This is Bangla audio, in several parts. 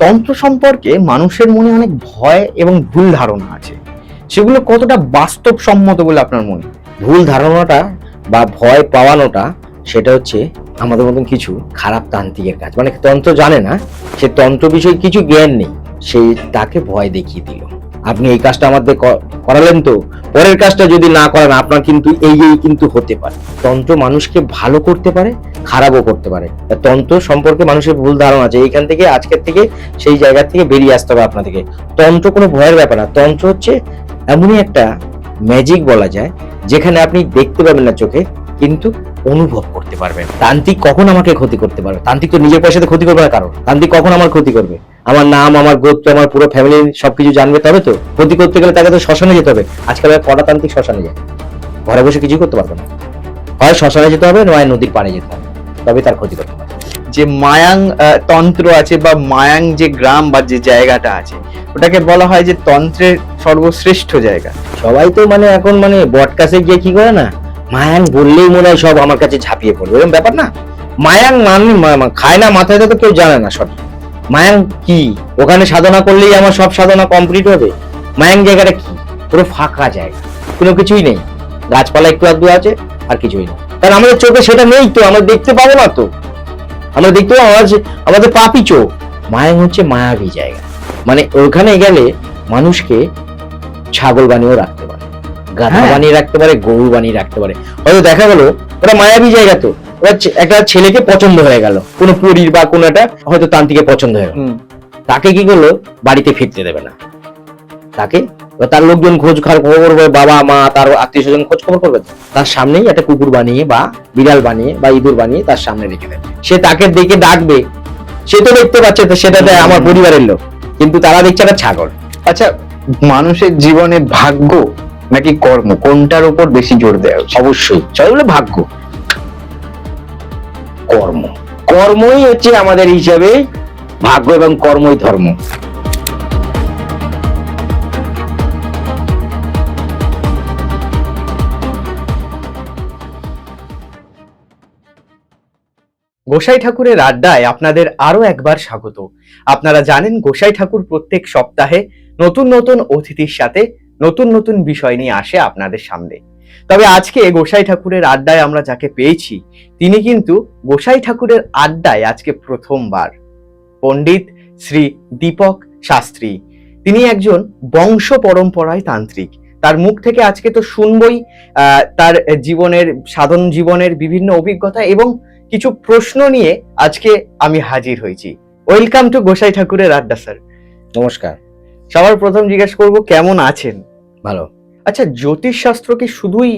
তন্ত্র সম্পর্কে মানুষের মনে অনেক ভয় এবং ভুল ধারণা আছে, সেগুলো কতটা বাস্তবসম্মত বলে আপনার মনে হয়? ভুল ধারণাটা বা ভয় পাওয়ানোটা সেটা হচ্ছে আমাদের মতন কিছু খারাপ তান্ত্রিকের কাজ। মানে তন্ত্র জানে না, সে তন্ত্র বিষয়ে কিছু জ্ঞান নেই, সে তাকে ভয় দেখিয়ে দিল। আপনি এই কাজটা আমাদের করালেন, তো পরের কাজটা যদি না করেন আপনার কিন্তু এই কিন্তু হতে পারে। তন্ত্র মানুষকে ভালো করতে পারে, খারাপও করতে পারে। তন্ত্র সম্পর্কে মানুষের ভুল ধারণা আছে, এইখান থেকে আজকের থেকে সেই জায়গা থেকে বেরিয়ে আসতে হবে আপনাদেরকে। তন্ত্র কোনো ভয়ের ব্যাপার না। তন্ত্র হচ্ছে এমনই একটা ম্যাজিক বলা যায়, যেখানে আপনি দেখতে পাবেন না চোখে, কিন্তু অনুভব করতে পারবেন। তান্ত্রিক কখন আমাকে ক্ষতি করতে পারবে? তান্ত্রিক তো নিজের পয়সাতে ক্ষতি করবে না কারণ। তান্ত্রিক কখন আমার ক্ষতি করবে? আমার নাম, আমার গোত্র, আমার পুরো ফ্যামিলির সবকিছু জানবে, তবে তো ক্ষতি করতে গেলে তাকে তো শ্মশানে যেতে হবে। আজকাল কটা তান্ত্রিক শ্মশানে যায়? ঘরে বসে কিছু করতে পারবে না। হয় শ্মশানে যেতে হবে, নয় নদীর পাড়ে যেতে হবে, তবে তার ক্ষতি করতে পারবে। যে মায়াং তন্ত্র আছে বা মায়াং যে গ্রাম বা যে জায়গাটা আছে, ওটাকে বলা হয় যে তন্ত্রের সর্বশ্রেষ্ঠ জায়গা। সবাই তো মানে এখন মানে বটকাছে গিয়ে কি করে না, মায়াং বললেই মনে হয় সব আমার কাছে ঝাঁপিয়ে পড়বে, এরকম ব্যাপার না। মায়াং মানে খায় না, মাথায় তো কেউ জানে না সঠিক মায়াং কি। ওখানে সাধনা করলেই আমার সব সাধনা কমপ্লিট হবে? মায়াং জায়গাটা কি? পুরো ফাঁকা জায়গা, কোনো কিছুই নেই, গাছপালা একটু আধটু আছে, আর কিছুই নেই। কারণ আমাদের চোখে সেটা নেই, তো আমরা দেখতে পাবো না, তো আমরা দেখতে পাবো আমাদের পাপি চোখ। মায়াং হচ্ছে মায়াবী জায়গা, মানে ওখানে গেলে মানুষকে ছাগল বানিয়েও রাখতে পারে, গাধা বানিয়ে রাখতে পারে, গরু বানিয়ে রাখতে পারে। হয়তো দেখা গেল ওটা মায়াবী জায়গা, তো একটা ছেলেকে পছন্দ হয়ে গেল, কোনো পরীর বা কোনো একটা হয়তো তান্ত্রিকের পছন্দ হয়ে গেল, তাকে কি করলো, বাড়িতে ফিরতে দেবে না। তাকে তার লোকজন খোঁজ খবর করবে, বাবা মা তার আত্মীয় স্বজন খোঁজ খবর করবে, তার সামনেই একটা কুকুর বানিয়ে বা বিড়াল বানিয়ে বা ইঁদুর বানিয়ে তার সামনে রেখে দেবে। সে তাকে দেখে ডাকবে, সে তো দেখতে পাচ্ছে সেটাতে আমার পরিবারের লোক, কিন্তু তারা দেখছে একটা ছাগল। আচ্ছা, মানুষের জীবনে ভাগ্য নাকি কর্ম, কোনটার উপর বেশি জোর দেওয়া উচিত? অবশ্যই সবাই বলে ভাগ্য, কর্ম। কর্মই হচ্ছে আমাদের হিসাবে ভাগ্য, এবং কর্মই ধর্ম। গোসাই ঠাকুরের আড্ডায় আপনাদের আরো একবার স্বাগত। আপনারা জানেন গোসাই ঠাকুর প্রত্যেক সপ্তাহে নতুন নতুন অতিথির সাথে নতুন নতুন বিষয় নিয়ে আসে আপনাদের সামনে। তবে আজকে গোসাই ঠাকুরের আড্ডায় আমরা যাকে পেয়েছি, তিনি কিন্তু গোসাই ঠাকুরের আড্ডায় আজকে প্রথমবার। পণ্ডিত শ্রী দীপক শাস্ত্রী, তিনি একজন বংশ পরম্পরায় তান্ত্রিক। তার মুখ থেকে আজকে তো শুনবই তার জীবনের, সাধন জীবনের বিভিন্ন অভিজ্ঞতা এবং কিছু প্রশ্ন নিয়ে আজকে আমি হাজির হয়েছি। ওয়েলকাম টু গোসাই ঠাকুরের আড্ডা স্যার। নমস্কার। সবার প্রথম জিজ্ঞেস করব, কেমন আছেন? ভালো। আচ্ছা, জ্যোতিষ শাস্ত্র কি শুধুই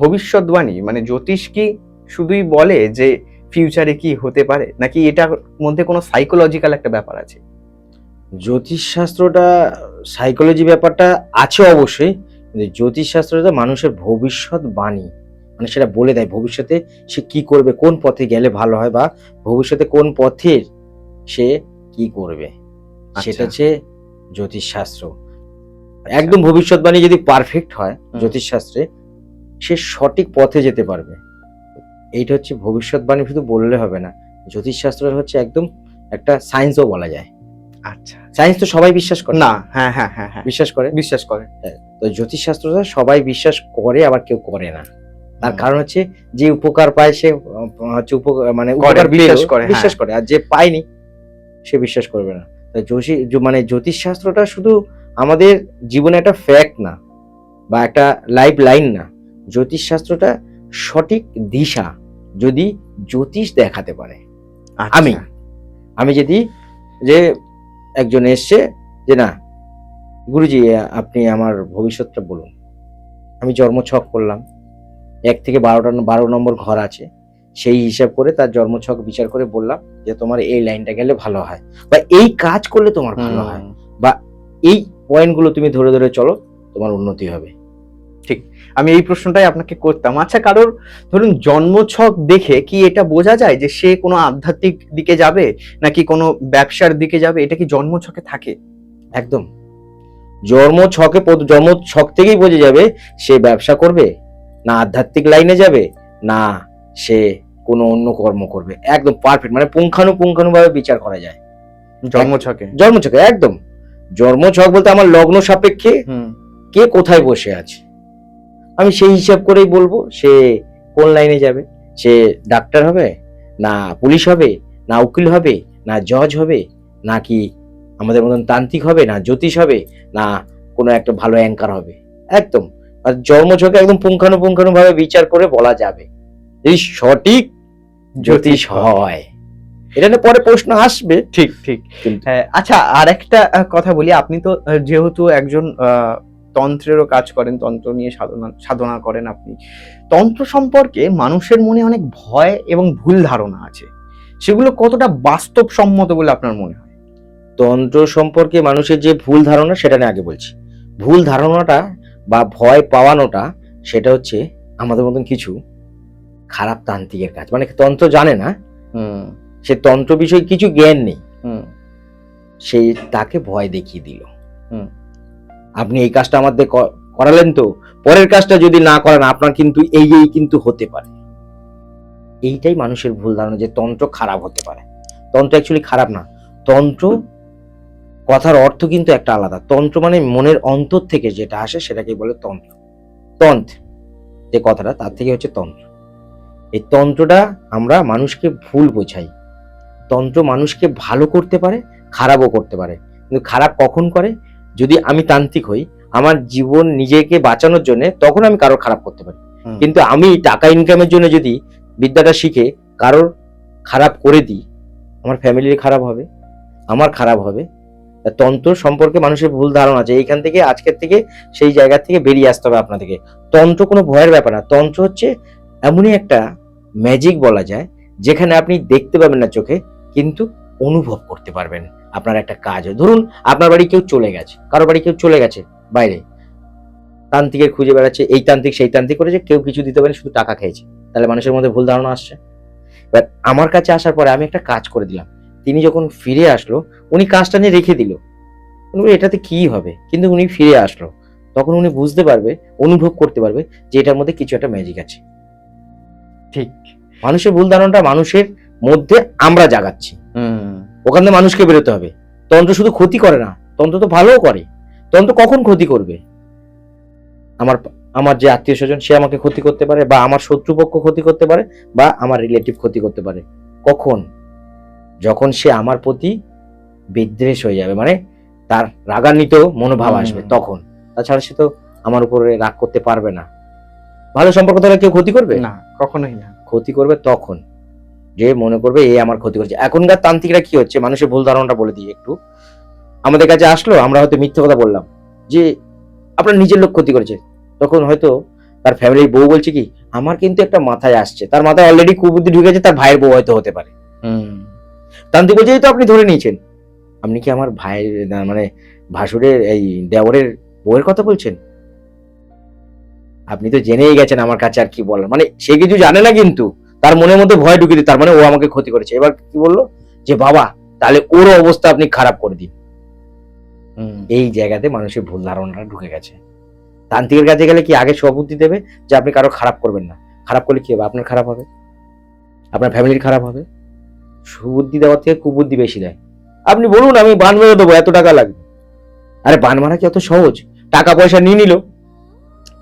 ভবিষ্যৎবাণী, মানে জ্যোতিষ কি শুধুই বলে যে ফিউচারে কি হতে পারে, নাকি এটার মধ্যে কোনো সাইকোলজিক্যাল একটা ব্যাপার আছে? জ্যোতিষ শাস্ত্রটা সাইকোলজি ব্যাপারটা আছে অবশ্যই, কিন্তু জ্যোতিষ শাস্ত্রটা মানুষের ভবিষ্যৎ বাণী, মানে সেটা বলে দেয় ভবিষ্যতে সে কি করবে, কোন পথে গেলে ভালো হয়, বা ভবিষ্যতে কোন পথের সে কি করবে, সেটা হচ্ছে জ্যোতিষ শাস্ত্র। একদম ভবিষ্যৎবাণী যদি পারফেক্ট হয় জ্যোতিষ শাস্ত্রে, সে সঠিক পথে যেতে পারবে। এইটা হচ্ছে ভবিষ্যৎবাণী, শুধু বললে হবে না। জ্যোতিষ শাস্ত্র হচ্ছে একদম একটা সায়েন্সও বলা যায়। আচ্ছা, সায়েন্স তো সবাই বিশ্বাস করে না? হ্যাঁ হ্যাঁ হ্যাঁ হ্যাঁ, বিশ্বাস করে। তো জ্যোতিষ শাস্ত্রটা সবাই বিশ্বাস করে, আবার কেউ করে না। তার কারণ হচ্ছে যে উপকার পায় সে হচ্ছে মানে উপকার বিশ্বাস করে, আর যে পায়নি সে বিশ্বাস করবে না। মানে জ্যোতিষ শাস্ত্রটা শুধু আমাদের জীবনে একটা ফ্যাক্ট না, বা একটা লাইফ লাইন না। জ্যোতিষ শাস্ত্রটা সঠিক দিশা যদি জ্যোতিষ দেখাতে পারে। আমি যদি যে একজন এসছে যে, না গুরুজি আপনি আমার ভবিষ্যৎটা বলুন, আমি জন্মছক করলাম, 1 থেকে 12 নম্বর ঘর আছে, সেই হিসাব করে তার জন্মছক বিচার করে বললাম যে তোমার এই লাইনটা গেলে ভালো হয়, বা এই কাজ করলে তোমার ভালো হয়, বা এই পয়েন্টগুলো তুমি ধরে ধরে চলো, তোমার উন্নতি হবে। ঠিক, আমি এই প্রশ্নটাই আপনাকে করতাম। আচ্ছা, কারোর ধরুন জন্মছক দেখে কি এটা বোঝা যায় যে সে কোনো আধ্যাত্মিক দিকে যাবে নাকি কোনো ব্যবসার দিকে যাবে? এটা কি জন্মছকে থাকে? একদম জন্মছক থেকেই বোঝা যাবে সে ব্যবসা করবে, না আধ্যাত্মিক লাইনে যাবে, না সে কোনো অন্য কর্ম করবে। একদম পারফেক্ট, মানে পুঙ্খানুপুঙ্খানুভাবে বিচার করা যায়। জন্মছকে। জন্মছকে একদম। জন্মছক বলতে আমার লগ্ন সাপেক্ষে হুম। কে কোথায় বসে আছে, আমি সেই হিসাব করেই বলবো সে কোন লাইনে যাবে। সে ডাক্তার হবে, না পুলিশ হবে, না উকিল হবে, না জজ হবে, নাকি আমাদের মতন তান্ত্রিক হবে, না জ্যোতিষ হবে, না কোনো একটা ভালো অ্যাঙ্কার হবে। একদম আর জন্মছকে একদম পুঙ্খানুপুঙ্খানু ভাবে বিচার করে বলা যাবে এই সঠিক জ্যোতিষ হয়। এটা নিয়ে পরে প্রশ্ন আসবে। ঠিক ঠিক। কিন্তু আচ্ছা, আর একটা কথা বলি, আপনি তো যেহেতু একজন তন্ত্রেরও কাজ করেন, তন্ত্র নিয়ে সাধনা করেন আপনি, তন্ত্র সম্পর্কে মানুষের মনে অনেক ভয় এবং ভুল ধারণা আছে, সেগুলো কতটা বাস্তবসম্মত বলে আপনার মনে হয়? তন্ত্র সম্পর্কে মানুষের যে ভুল ধারণা সেটা নিয়ে আগে বলছি। ভুল ধারণাটা বা ভয় পাওয়ানোটা সেটা হচ্ছে আমাদের মতন কিছু খারাপ তান্ত্রিকের কাজ, মানে তন্ত্র জানে না, সে তন্ত্র বিষয়ে কিছু জ্ঞান নেই, সেই তাকে ভয় দেখিয়ে দিল, আপনি এই কাজটা আমাদের করালেন তো, পরের কাজটা যদি না করেন আপনার কিন্তু এই কিন্তু হতে পারে। এইটাই মানুষের ভুল ধারণা যে তন্ত্র খারাপ হতে পারে। তন্ত্র অ্যাকচুয়ালি খারাপ না। তন্ত্র কথার অর্থ কিন্তু একটা আলাদা। তন্ত্র মানে মনের অন্তর থেকে যেটা আসে সেটাকে বলে তন্ত্র। তন্ত্র যে কথাটা তার থেকে হচ্ছে তন্ত্র। এই তন্ত্রটা আমরা মানুষকে ভুল বোঝাই। তন্ত্র মানুষকে ভালো করতে পারে, খারাপও করতে পারে। কিন্তু খারাপ কখন করে? যদি আমি তান্ত্রিক হই, আমার জীবন নিজেকে বাঁচানোর জন্য, তখন আমি কারোর খারাপ করতে পারি। কিন্তু আমি টাকা ইনকামের জন্য যদি বিদ্যাটা শিখে কারোর খারাপ করে দিই, আমার ফ্যামিলির খারাপ হবে, আমার খারাপ হবে। তন্ত্র সম্পর্কে মানুষের ভুল ধারণা আছে। এইখান থেকে আজকের থেকে সেই জায়গা থেকে বেরিয়ে আসতে হবে আপনাদেরকে। তন্ত্র কোনো ভয়ের ব্যাপার না। তন্ত্র হচ্ছে এমনই একটা ম্যাজিক বলা যায়, যেখানে আপনি দেখতে পাবেন না চোখে, কিন্তু অনুভব করতে পারবেন। আপনার একটা কাজ, ধরুন আপনার বাড়ি কেউ চলে গেছে, কারো বাড়ি কেউ চলে গেছে বাইরে, তান্ত্রিকের খুঁজে বেড়াচ্ছে, এই তান্ত্রিক সেই তান্ত্রিক করেছে, কেউ কিছু দিতে পারেনি, শুধু টাকা খেয়েছে। তাহলে মানুষের মধ্যে ভুল ধারণা আসছে। এবার আমার কাছে আসার পরে আমি একটা কাজ করে দিলাম, তিনি যখন ফিরে আসলো উনি কাজটা নিয়ে রেখে দিল, এটাতে কি হবে, কিন্তু উনি ফিরে আসলো, তখন উনি বুঝতে পারবে, অনুভব করতে পারবে যে এটার মধ্যে কিছু একটা ম্যাজিক আছে। ঠিক। মানুষের ভুল ধারণাটা মানুষের মধ্যে আমরা জাগাচ্ছি, ওখান থেকে মানুষকে বেরোতে হবে। তন্ত্র শুধু ক্ষতি করে না, তন্ত্র তো ভালোও করে। তন্ত্র কখন ক্ষতি করবে? আমার যে আত্মীয় স্বজন সে আমাকে ক্ষতি করতে পারে, বা আমার শত্রুপক্ষ ক্ষতি করতে পারে, বা আমার রিলেটিভ ক্ষতি করতে পারে। কখন? যখন সে আমার প্রতি বিদ্বেষ হয়ে যাবে, মানে তার রাগান্বিত মনোভাব আসবে তখন। তাছাড়া সে তো আমার উপরে রাগ করতে পারবে না। ভালো সম্পর্ক তাহলে কেউ ক্ষতি করবে না, কখনোই না। ক্ষতি করবে তখন যে মনে করবে এই আমার ক্ষতি করছে। এখনকার তান্ত্রিকরা কি হচ্ছে, মানুষের ভুল ধারণাটা বলে দিই একটু। আমাদের কাছে আসলো, আমরা হয়তো মিথ্যে কথা বললাম যে আপনার নিজের লোক ক্ষতি করেছে, তখন হয়তো তার ফ্যামিলির বউ বলছে কি, আমার কিন্তু একটা মাথায় আসছে, তার মাথায় অলরেডি কুবুদ্ধি ঢুকেছে, তার ভাইয়ের বউ হয়তো হতে পারে। তান্ত্রিক বলছে তো আপনি ধরে নিয়েছেন, আপনি কি আমার ভাইয়ের মানে ভাসুরের এই দেওরের বউয়ের কথা বলছেন? আপনি তো জেনেই গেছেন আমার কাছে আর কি বলার, মানে সে কিছু জানে না, কিন্তু তার মনের মধ্যে ভয় ঢুকে দিই, তার মানে ও আমাকে ক্ষতি করেছে। এবার কি বললো যে বাবা তাহলে ওর অবস্থা আপনি খারাপ করে দিন। এই জায়গাতে মানুষের ভুল ধারণাটা ঢুকে গেছে। তান্ত্রিকের কাছে গেলে কি আগে সবুদ্ধি দেবে যে আপনি কারো খারাপ করবেন না, খারাপ করলে কি হবে, আপনার খারাপ হবে, আপনার ফ্যামিলির খারাপ হবে। সুবুদ্ধি দেওয়ার থেকে কুবুদ্ধি বেশি দেয়। আপনি বলুন আমি বান মেরে দেবো, এত টাকা লাগবে। আরে বান মারা কি অত সহজ? টাকা পয়সা নিয়ে নিল,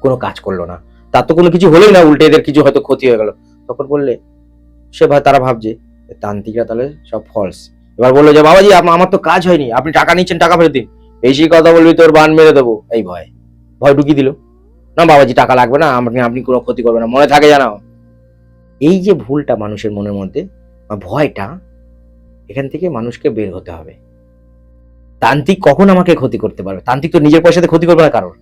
কোনো কাজ করলো না, তার তো কোনো কিছু হলোই না, উল্টে এদের কিছু হয়তো ক্ষতি হয়ে গেল। তখন বললে সে তারা ভাবছে তান্ত্রিকরা তাহলে সব ফলস। এবার বললো যে বাবাজি আমার তো কাজ হয়নি, আপনি টাকা নিচ্ছেন, টাকা ফেরত দিন, বেশি কথা বলবি তোর বান মেরে দেবো, এই ভয় ঢুকিয়ে দিল। না বাবাজি টাকা লাগবে না, আপনি কোনো ক্ষতি করবেন না, মনে থাকে জানাও। এই যে ভুলটা মানুষের মনের মধ্যে, ভয়টা, এখান থেকে মানুষকে বের হতে হবে। তান্ত্রিক কখন আমাকে ক্ষতি করতে পারবে? তান্ত্রিক তো নিজের পয়সাতে ক্ষতি করবে না কারোর।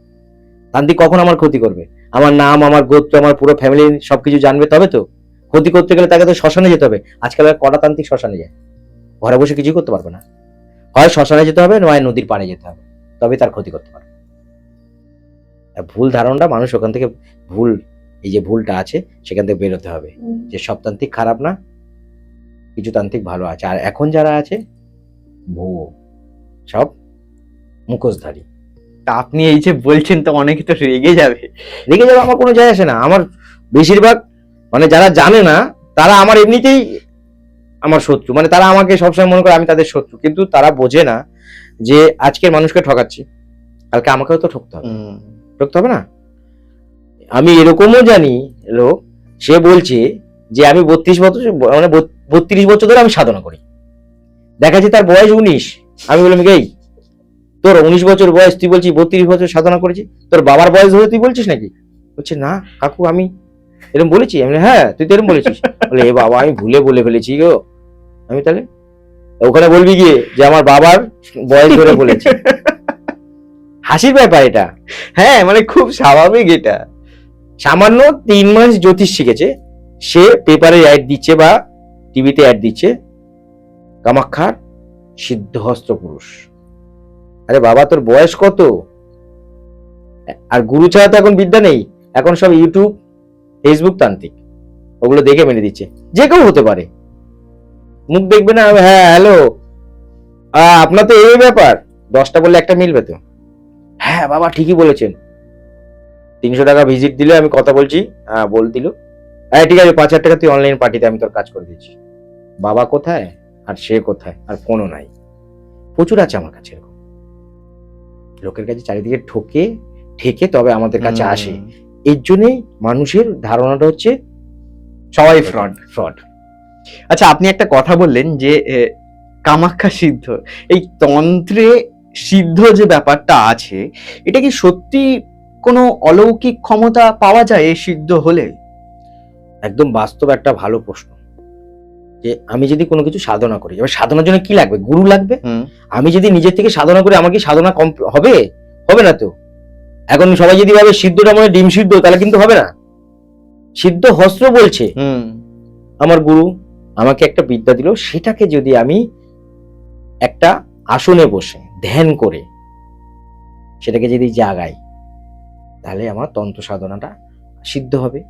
তান্ত্রিক কখন আমার ক্ষতি করবে? আমার নাম, আমার গোত্র, আমার পুরো ফ্যামিলি সবকিছু জানবে, তবে তো। ক্ষতি করতে গেলে তাকে তো শ্মশানে যেতে হবে। আজকাল কটা তান্ত্রিক শ্মশানে যায়? ঘরে বসে কিছু করতে পারবে না, হয় শ্মশানে যেতে হবে, নয় নদীর পাড়ে যেতে হবে, তবে তার ক্ষতি করতে পারবে। ভুল ধারণাটা মানুষ ওখান থেকে ভুল, এই যে ভুলটা আছে সেখান থেকে বেরোতে হবে যে সব তান্ত্রিক খারাপ না, কিছু তান্ত্রিক ভালো আছে। আর এখন যারা আছে ভুয়ো, সব মুখোশধারী। তা আপনি এই যে বলছেন তো অনেকে তো রেগে যাবে। আমার কোনো যায় আসে না। আমার বেশিরভাগ মানে যারা জানে না তারা আমার এমনিতেই আমার শত্রু, মানে তারা আমাকে সবসময় মনে করে আমি তাদের শত্রু, কিন্তু তারা বোঝে না যে আজকের মানুষকে ঠকাচ্ছি, কালকে আমাকেও তো ঠকতে হবে, ঠকতে হবে না? আমি এরকমও জানি লোক, সে বলছে যে আমি 32 বছর, মানে 32 বছর ধরে আমি সাধনা করি, দেখা যাচ্ছে তার বয়স 19। আমি বললাম এই তোর 19 বছর বয়স, তুই বলছিস 32 বছর সাধনা করেছি, তোর বাবার বয়স ধরে তুই বলছিস নাকি? বলছে না কাকু আমি এরকম বলেছি। আমি বলি, হ্যাঁ তুই তো এরকম বলেছিস। বলে এ বাবা আমি ভুলে বলে ফেলেছি গো। আমি তাহলে ওখানে বলবি গিয়ে যে আমার বাবার বয়স ধরে বলেছি। হাসির ব্যাপার এটা। হ্যাঁ মানে খুব স্বাভাবিক এটা। সামান্য 3 মাস জ্যোতিষ শিখেছে, সে পেপারে অ্যাড দিচ্ছে বা টিভিতে অ্যাড দিচ্ছে কামাখ্যার সিদ্ধহস্ত পুরুষ। আরে বাবা তোর বয়স কত? আর গুরু ছাড়া তো এখন বিদ্যা নেই, এখন সব ইউটিউব ফেসবুক তান্ত্রিক, ওগুলো দেখে মেনে দিচ্ছে। যে কেউ হতে পারে, মুখ দেখবে না, হ্যাঁ হ্যালো আপনার তো এই ব্যাপার, 10টা বললে একটা মিলবে তো। হ্যাঁ বাবা ঠিকই বলেছেন, 300 টাকা ভিজিট দিলে আমি কথা বলছি, হ্যাঁ বল দিল, হ্যাঁ ঠিক আছে 5,000 টাকা তুই অনলাইন পার্টিতে আমি তোর কাজ করে দিচ্ছি। বাবা কোথায় আর সে কোথায়, আর ফোনও নাই। প্রচুর আছে আমার কাছে এরকম লোকের কাছে, চারিদিকে ঠকে ঠেকে তবে আমাদের কাছে আসে। এর জন্যই মানুষের ধারণাটা হচ্ছে সবাই ফ্রড। ফ্রড। আচ্ছা আপনি একটা কথা বললেন যে কামাখ্যা সিদ্ধ, এই তন্ত্রে সিদ্ধ যে ব্যাপারটা আছে, এটা কি সত্যি কোনো অলৌকিক ক্ষমতা পাওয়া যায় এই সিদ্ধ হলে? একদম বাস্তব একটা ভালো প্রশ্ন, যে আমি যদি কোনো কিছু সাধনা করি, এবার সাধনার জন্য কি লাগবে? গুরু লাগবে। আমি যদি নিজের থেকে সাধনা করি, আমার কি সাধনা হবে? হবে না তো। এখন সবাই যদি ভাবে সিদ্ধটা মনে ডিম সিদ্ধ, তাহলে কিন্তু হবে না। সিদ্ধ হস্ত্র বলছে আমার গুরু আমাকে একটা বিদ্যা দিল, সেটাকে যদি আমি একটা আসনে বসে ধ্যান করে সেটাকে যদি জাগাই, তাহলে আমার তন্ত্র সাধনাটা সিদ্ধ হবে।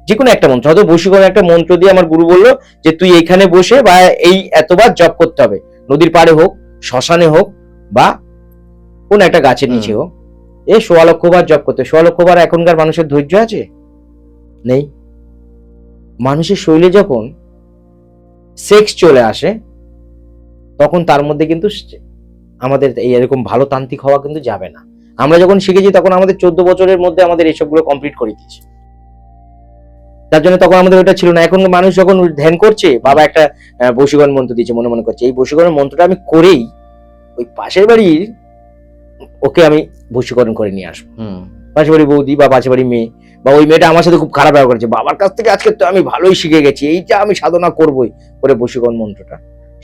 যে কোনো একটা মন্ত্র, হয়তো বশীকরণ একটা মন্ত্র দিয়ে আমার গুরু বললো যে তুই এইখানে বসে বা এই এতবার জপ করতে হবে, নদীর পাড়ে হোক, শ্মশানে হোক, বা কোন একটা গাছের নিচে হোক, 16 লক্ষ বার জপ করতে। 16 লক্ষ বার এখনকার মানুষের ধৈর্য আছে? নেই। মানুষের শরীরে যখন সেক্স চলে আসে, তখন তার মধ্যে কিন্তু আমাদের এই এরকম ভালো তান্ত্রিক হওয়া কিন্তু যাবে না। আমরা যখন শিখেছি তখন আমাদের 14 বছরের মধ্যে আমাদের এসবগুলো কমপ্লিট করে দিয়েছে, তার জন্য তখন আমাদের ওটা ছিল না। এখন মানুষ যখন ধ্যান করছে, বাবা একটা বশীকরণ মন্ত্র দিয়েছে, মনে মনে করছে এই বশীকরণ মন্ত্রটা আমি করেই ওই পাশের বাড়ির ওকে আমি বশীকরণ করে নিয়ে আসবো। পাশের বাড়ি বৌদি বা পাশের বাড়ি মেয়ে, বা ওই মেয়েটা আমার সাথে খুব খারাপ ব্যবহার করেছে, বাবার কাছ থেকে আজকে তো আমি ভালোই শিখে গেছি, এইটা আমি সাধনা করবোই, করে বশীকরণ মন্ত্রটা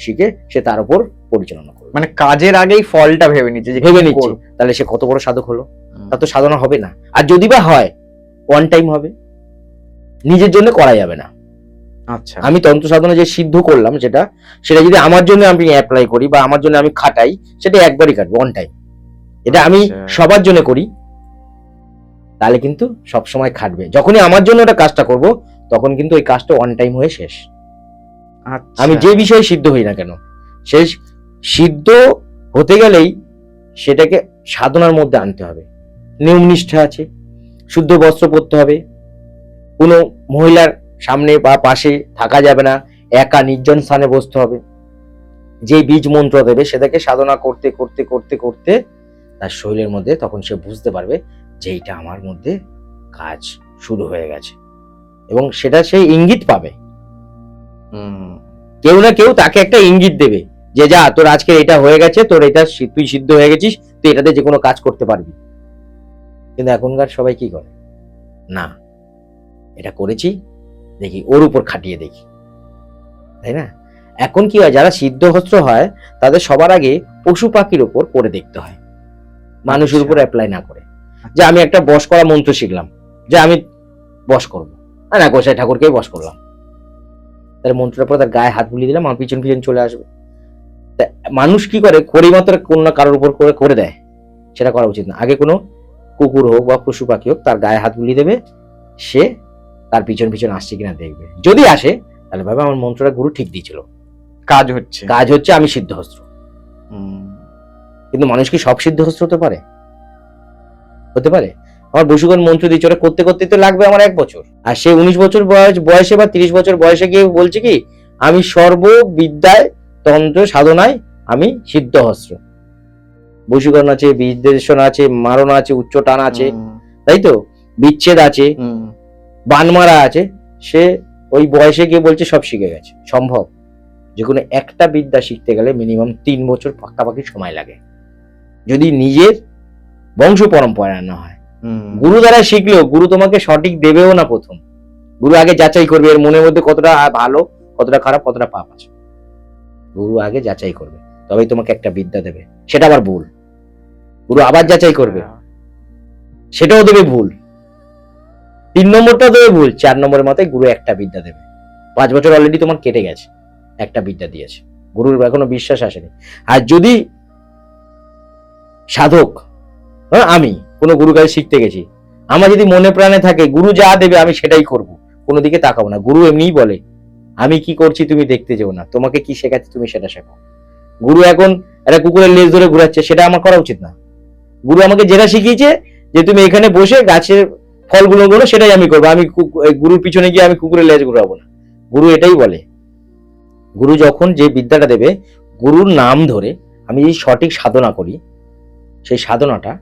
শিখে সে তার উপর পরিচালনা করবে। মানে কাজের আগেই ফলটা ভেবে নিচ্ছে, যে ভেবে নিচ্ছে, তাহলে সে কত বড় সাধক হলো। তার তো সাধনা হবে না। আর যদি বা হয়, ওয়ান টাইম হবে, নিজের জন্য করা যাবে না। আচ্ছা আমি তন্ত্র সাধনা যে সিদ্ধ করলাম সেটা যদি আমার জন্য আমি অ্যাপ্লাই করি বা আমার জন্য আমি খাটাই, সেটা একবারই কাটবে, ওয়ান টাইম। এটা আমি সবার জন্য করি, তাহলে কিন্তু সব সময় খাটবে। যখনই আমার জন্য ওটা কাজটা করব, তখন কিন্তু ওই কাজটা ওয়ান টাইম হয়ে শেষ। আমি যে বিষয়ে সিদ্ধ হই না কেন, সেই সিদ্ধ হতে গেলেই সেটাকে সাধনার মধ্যে আনতে হবে। নিয়ম নিষ্ঠা আছে, শুদ্ধ বস্ত্র পরতে হবে, কোনো মহিলার সামনে বা পাশে থাকা যাবে না, একা নির্জন স্থানে বসতে হবে। যে বীজ মন্ত্র দেবে সেটাকে সাধনা করতে করতে করতে করতে তার শরীরের মধ্যে তখন সে বুঝতে পারবে যে এইটা আমার মধ্যে কাজ শুরু হয়ে গেছে, এবং সেটা সে ইঙ্গিত পাবে। কেউ না কেউ তাকে একটা ইঙ্গিত দেবে যে যা তোর আজকে এটা হয়ে গেছে, তোর এটা তুই সিদ্ধ হয়ে গেছিস, তুই এটাতে যে কোনো কাজ করতে পারবি। কিন্তু এখনকার সবাই কি করে, না এটা করেছি দেখি ওর উপর খাটিয়ে দেখি, তাই না? এখন কি হয়, যারা সিদ্ধহস্ত হয় তাদের সবার আগে পশু পাখির উপর করে দেখতে হয়, মানুষের উপর অ্যাপ্লাই না করে। যে আমি একটা বশ করা মন্ত্র শিখলাম, যে আমি বশ করবো, না গোসাই ঠাকুরকেই বশ করলাম, তার মন্ত্রটার পর তার গায়ে হাত বুলিয়ে দিলাম, আমার পিছন পিছন চলে আসবে। মানুষ কি করে, করি মাত্র কোন না কারোর উপর করে দেয়, সেটা করা উচিত না। আগে কোনো কুকুর হোক বা পশু পাখি হোক, তার গায়ে হাত বুলিয়ে দেবে, সে তার পিছন পিছন আসছে কিনা দেখবে। যদি আসে, তাহলে ভাবে আমার মন্ত্রটা গুরু ঠিক দিয়েছিল, কাজ হচ্ছে, আমি সিদ্ধহস্ত। কিন্তু মানুষ কি সব সিদ্ধহস্ত হতে পারে? আমার বশীকরণ মন্ত্র দিচ্ছে, ওরা করতে করতে তো লাগবে আমার 1 বছর। আর সে 19 বছর বয়সে বা 30 বছর বয়সে গিয়ে বলছে কি আমি সর্ববিদ্যায় তন্ত্র সাধনায় আমি সিদ্ধহস্ত। বশীকরণ আছে, বিদ্বেষণ আছে, মারণ আছে, উচ্চ টান আছে, তাই তো, বিচ্ছেদ আছে, বানমারা আছে। সে ওই বয়সে গিয়ে বলছে সব শিখে গেছে। সম্ভব? যে কোনো একটা বিদ্যা শিখতে গেলে মিনিমাম 3 বছর পাকাপাকি সময় লাগে, যদি নিজের বংশ পরম্পরা না হয়। গুরু দ্বারা শিখলেও গুরু তোমাকে সঠিক দেবেও না। প্রথম গুরু আগে যাচাই করবে এর মনের মধ্যে কতটা ভালো, কতটা খারাপ, কতটা পাপ আছে। গুরু আগে যাচাই করবে, তবেই তোমাকে একটা বিদ্যা দেবে। সেটা আবার ভুল। গুরু আবার যাচাই করবে, সেটাও দেবে ভুল। 3 নম্বরটা দেবে ভুল। 4 নম্বরের মাথায় গুরু একটা বিদ্যা দেবে। 5 বছর অলরেডি তোমার কেটে গেছে, একটা বিদ্যা দিয়েছে, গুরুর এখনো বিশ্বাস আসেনি। আর যদি সাধক, আমি কোনো গুরু কাছে শিখতে গেছি, আমার যদি মনে প্রাণে থাকে গুরু যা দেবে আমি সেটাই করব, কোনো দিকে তাকাবো না। গুরু এমনিই বলে আমি কি করছি তুমি দেখতে যেও না, তোমাকে কি শেখাচ্ছে তুমি সেটা শেখো। গুরু এখন একটা কুকুরের লেজ ধরে ঘুরাচ্ছে, সেটা আমার করা উচিত না। গুরু আমাকে যেটা শিখিয়েছে যে তুমি এখানে বসে গাছের ফলগুলো গুলো, সেটাই আমি করবো। আমি গুরুর পিছনে গিয়ে আমি কুকুরের লেজ ঘুরাবো না। গুরু এটাই বলে। গুরু যখন যে বিদ্যাটা দেবে, গুরুর নাম ধরে আমি যদি সঠিক সাধনা করি, সেই সাধনাটা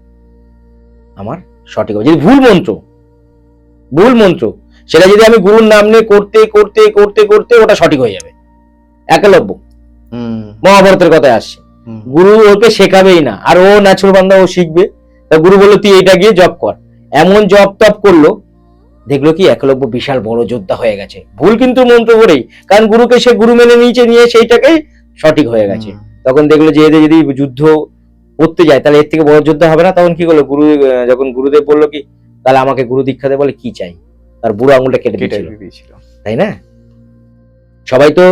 আমার সঠিক হবে। যদি ভুল মন্ত্র সেটা যদি আমি গুরুর নাম নিয়ে করতে করতে করতে করতে ওটা সঠিক হয়ে যাবে। একলব্য মহাভারতের কথায় আসছে, গুরু ওকে শেখাবেই না, আর ও ন্যাচুরাল বান্দা, ও শিখবে। তা গুরু বললো তুই এটা গিয়ে জপ কর, এমন জপ তপ করলো, দেখলো কি একলব্য বিশাল বড় যোদ্ধা হয়ে গেছে। ভুল কিন্তু মন্ত্র পড়েই, কারণ গুরুকে সে গুরু মেনে নিয়ে সেইটাকেই সঠিক হয়ে গেছে। তখন দেখলো যে এদের যদি যুদ্ধ করতে যায় তাহলে এর থেকে বড় যোদ্ধা হবে না। তখন কি করলো গুরু, যখন গুরুদেব বললো কি তাহলে আমাকে গুরু দীক্ষা দেয়, বলে কি চাই, তার বুড়ো আঙুলটা কেটে দিয়েছিল, তাই না? সবাই তো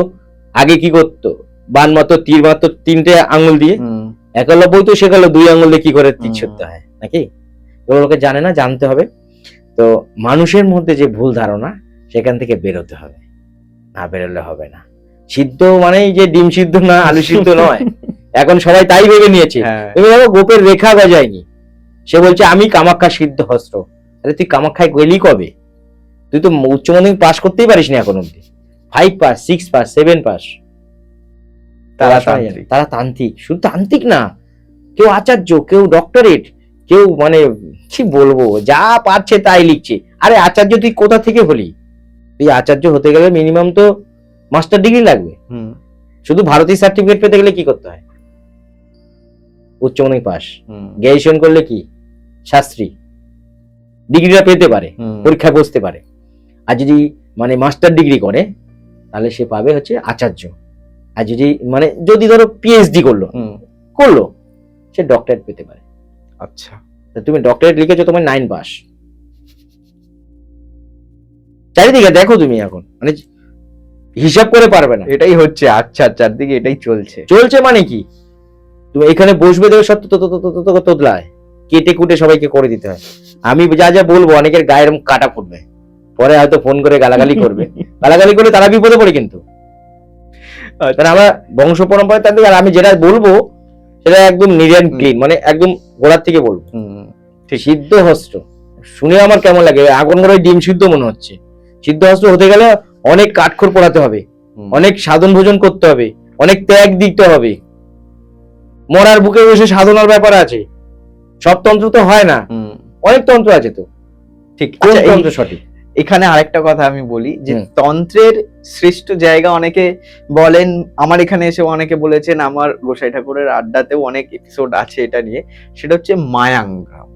আগে কি করতো, বান মাত্র তীর মাত্র 3টে আঙুল দিয়ে, একলব্যই তো শেখালো 2 আঙুল দিয়ে কি করে তীর ছুটতে হয়, নাকি? এগুলো লোকে জানে না, জানতে হবে। তো মানুষের মধ্যে যে ভুল ধারণা, সেখান থেকে বেরোতে হবে, না বেরোলে হবে না। সিদ্ধ মানেই যে ডিম সিদ্ধ না, আলু সিদ্ধ নয়। এখন সবাই তাই ভেবে নিয়েছে। তুমি দেখো গোপের রেখা গজায়নি, সে বলছে আমি কামাখ্যা সিদ্ধ হস্ত। আরে তুই কামাখ্যায় গেলি কবে? তুই তো উচ্চ মাধ্যমিক পাস করতেই পারিস না এখন অব্দি। 5 পাস, 6 পাস, 7 পাস। তারা তান্ত্রিক। শুধু তান্ত্রিক না, কেউ আচার্য, কেউ ডক্টরেট, কেউ মানে কি বলবো, যা পারছে তাই লিখছে। আরে আচার্য তুই কোথা থেকে হলি? তুই আচার্য হতে গেলে মিনিমাম তো মাস্টার ডিগ্রি লাগবে। শুধু ভারতীয় সার্টিফিকেট পেতে গেলে কি করতে হয়? উচ্চ মাধ্যমিক পাস, গ্র্যাজুয়েশন করলে কি শাস্ত্রী ডিগ্রিটা পেতে পারে, পরীক্ষায় বসতে পারে। আর যদি মানে মাস্টার ডিগ্রি করে তাহলে সে পাবে হচ্ছে আচার্য। আর যদি মানে যদি ধরো পিএইচডি করলো সে ডক্টরেট পেতে পারে। আচ্ছা, তুমি ডক্টরেট লিখেছো, তোমার 9 পাস। চারিদিকে দেখো তুমি এখন মানে হিসাব করে পারবে না। এটাই হচ্ছে, আচ্ছা চারদিকে এটাই চলছে। মানে কি, তুমি এখানে বসবে দেখো সব তোদলায় কেটে কুটে সবাইকে করে দিতে হয়। আমি যা যা বলবো অনেকের গায়ের কাটা ফুটবে, পরে হয়তো ফোন করে গালাগালি করবে। গালাগালি করলে তারা বিপদে পড়ে কিন্তু। কারণ আমরা বংশ পরম্পরায় তার দিকে, আর আমি যেটা বলবো সেটা একদম নিট অ্যান্ড ক্লিন, মানে একদম গোড়ার থেকে বলবো। সিদ্ধ হস্ত শুনে আমার কেমন লাগে, আগুন করে ডিম সিদ্ধ মনে হচ্ছে। সিদ্ধ হস্ত হতে গেলে অনেক কাঠখড় পোড়াতে হবে, অনেক সাধন ভোজন করতে হবে, অনেক ত্যাগ দিতে হবে। মরার বুকে বসে সাধনার ব্যাপার আছে। সব তন্ত্র তো হয় না, অনেক তন্ত্র আছে। তো ঠিক, কোন তন্ত্র সঠিক? এখানে আরেকটা কথা আমি বলি যে তন্ত্রের শ্রেষ্ঠ জায়গা, অনেকে বলেন, আমার এখানে এসে অনেকে বলেছেন, আমার গোসাই ঠাকুরের আড্ডাতেও অনেক এপিসোড আছে এটা নিয়ে, সেটা হচ্ছে মায়াং গ্রাম।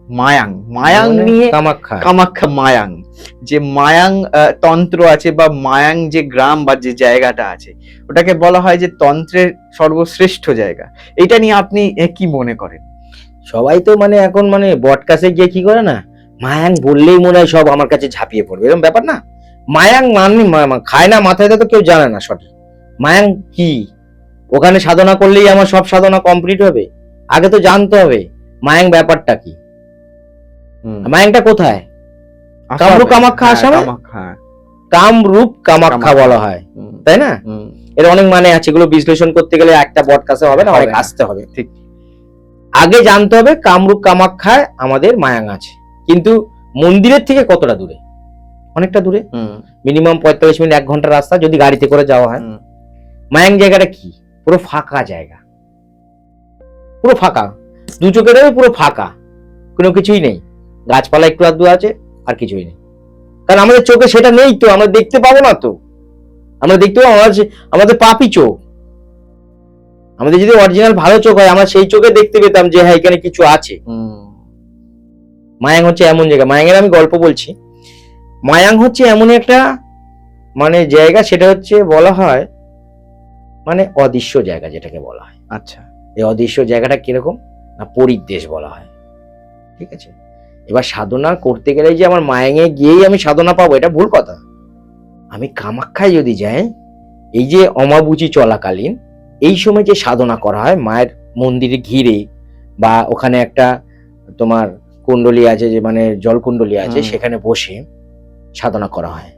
মায়াং নিয়ে কামাখ্যা মায়াং, যে মায়াং তন্ত্র আছে বা মায়াং যে গ্রাম বা যে জায়গাটা আছে, ওটাকে বলা হয় যে তন্ত্রের সর্বশ্রেষ্ঠ জায়গা। এটা নিয়ে আপনি কি মনে করেন? সবাই তো মানে এখন মানে বটকাসে গিয়ে কি করে না, মায়াং বললেই মনে হয় সব আমার কাছে ঝাঁপিয়ে পড়বে, এরকম ব্যাপার না। মায়াং মানে খায় না মাথায় তো কেউ জানে না সঠিক মায়াং কি। ওখানে সাধনা করলেই আমার সব সাধনা কমপ্লিট হবে? আগে তো জানতে হবে মায়াং ব্যাপারটা কি, মায়াংটা কোথায়। কামরূপ কামাখ্যা আসামে, কামরূপ কামাখ্যা বলা হয়, তাই না? এর অনেক মানে আছে, এগুলো বিশ্লেষণ করতে গেলে একটা বটকাসে হবে না, অনেক আসতে হবে। ঠিক, আগে জানতে হবে কামরূপ কামাখ্যায় আমাদের মায়াং আছে, কিন্তু মন্দিরের থেকে কতটা দূরে অনেকটা দূরে, হুম মিনিমাম 45 মিনিট 1 ঘন্টা রাস্তা যদি গাড়িতে করে যাওয়া হয়। হুম। মায়াং জায়গাটা কি, পুরো ফাঁকা জায়গা, পুরো ফাঁকা, দু চোখে দেখবে পুরো ফাঁকা, কোনো কিছুই নেই, গাছপালা একটু আধটু আছে, আর কিছুই নেই। কারণ আমাদের চোখে সেটা নেই তো, আমরা দেখতে পাবো না তো, আমরা দেখতে পাবো আমাদের পাপি চোখ। আমাদের যদি অরিজিনাল ভালো চোখ হয়, আমরা সেই চোখে দেখতে পেতাম যে হ্যাঁ এখানে কিছু আছে। মায়াং হচ্ছে এমন জায়গা, মায়াংয়ের আমি গল্প বলছি। মায়াং হচ্ছে এমন একটা মানে জায়গা, সেটা হচ্ছে বলা হয় মানে অদৃশ্য জায়গা যেটাকে বলা হয়। আচ্ছা। এই অদৃশ্য জায়গাটা কিরকম না, পরীর দেশ বলা হয়, ঠিক আছে। এবার সাধনা করতে গেলে যে আমার মায়াঙে গিয়েই আমি সাধনা পাবো, এটা ভুল কথা। আমি কামাখ্যায় যদি যাই, এই যে অমাবুচি চলাকালীন এই সময় যে সাধনা করা হয় মায়ের মন্দিরে ঘিরে, বা ওখানে একটা তোমার কুণ্ডলী আছে, যে মানে জল কুণ্ডলী আছে, সেখানে বসে সাধনা করা হয়।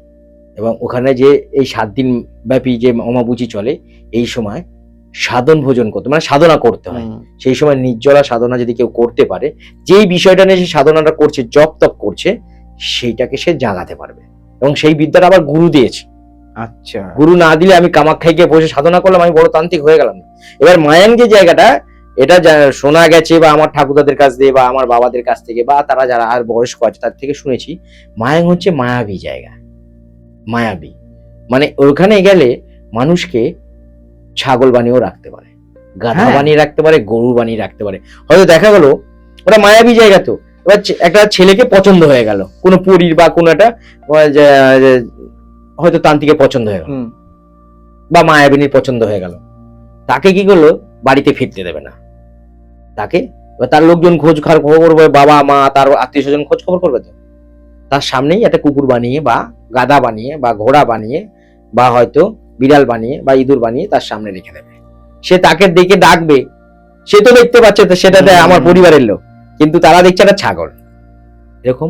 এবং ওখানে যে এই 7 দিন ব্যাপী যে অমাবুচি চলে, এই সময় সাধন ভোজন করতে মানে সাধনা করতে হয়। সেই সময় নির্জলা সাধনা যদি কেউ করতে পারে, যেই বিষয়টা নিয়ে সে সাধনাটা করছে, জপ তপ করছে, সেইটাকে সে জাগাতে পারবে। এবং সেই বিদ্যাটা আবার গুরু দিয়েছে। আচ্ছা। গুরু না দিলে আমি কামাখ্যায় গিয়ে বসে সাধনা করলাম, আমি বড় তান্ত্রিক হয়ে গেলাম। এবার মায়াং যে জায়গাটা, এটা শোনা গেছে, বা আমার ঠাকুরদাদের কাছ থেকে, বা আমার বাবাদের কাছ থেকে, বা তারা যারা আর বয়স্ক আছে তার থেকে শুনেছি, মায়াং হচ্ছে মায়াবী জায়গা। মায়াবী মানে ওখানে গেলে মানুষকে ছাগল বানিয়েও রাখতে পারে, গাধা বানিয়ে রাখতে পারে, গরু বানিয়ে রাখতে পারে। হয়তো দেখা গেল ওটা মায়াবী জায়গা, তো এবার একটা ছেলেকে পছন্দ হয়ে গেল, কোনো পরীর বা কোনো একটা হয়তো তান্ত্রিকের পছন্দ হয়ে গেল, বা মায়াবিনীর পছন্দ হয়ে গেল, তাকে কি করলো, বাড়িতে ফিরতে দেবে না। তাকে তার লোকজন খোঁজ খবর করবে, বাবা মা তার আত্মীয় স্বজন খোঁজ খবর করবে, তো তার সামনেই একটা কুকুর বানিয়ে, বা গাধা বানিয়ে, বা ঘোড়া বানিয়ে, বা হয়তো বিড়াল বানিয়ে, বা ইঁদুর বানিয়ে তার সামনে রেখে দেবে। সে তাকে দেখে ডাকবে, সে তো দেখতে পাচ্ছে সেটাতে আমার পরিবারের লোক, কিন্তু তারা দেখছে একটা ছাগল। এরকম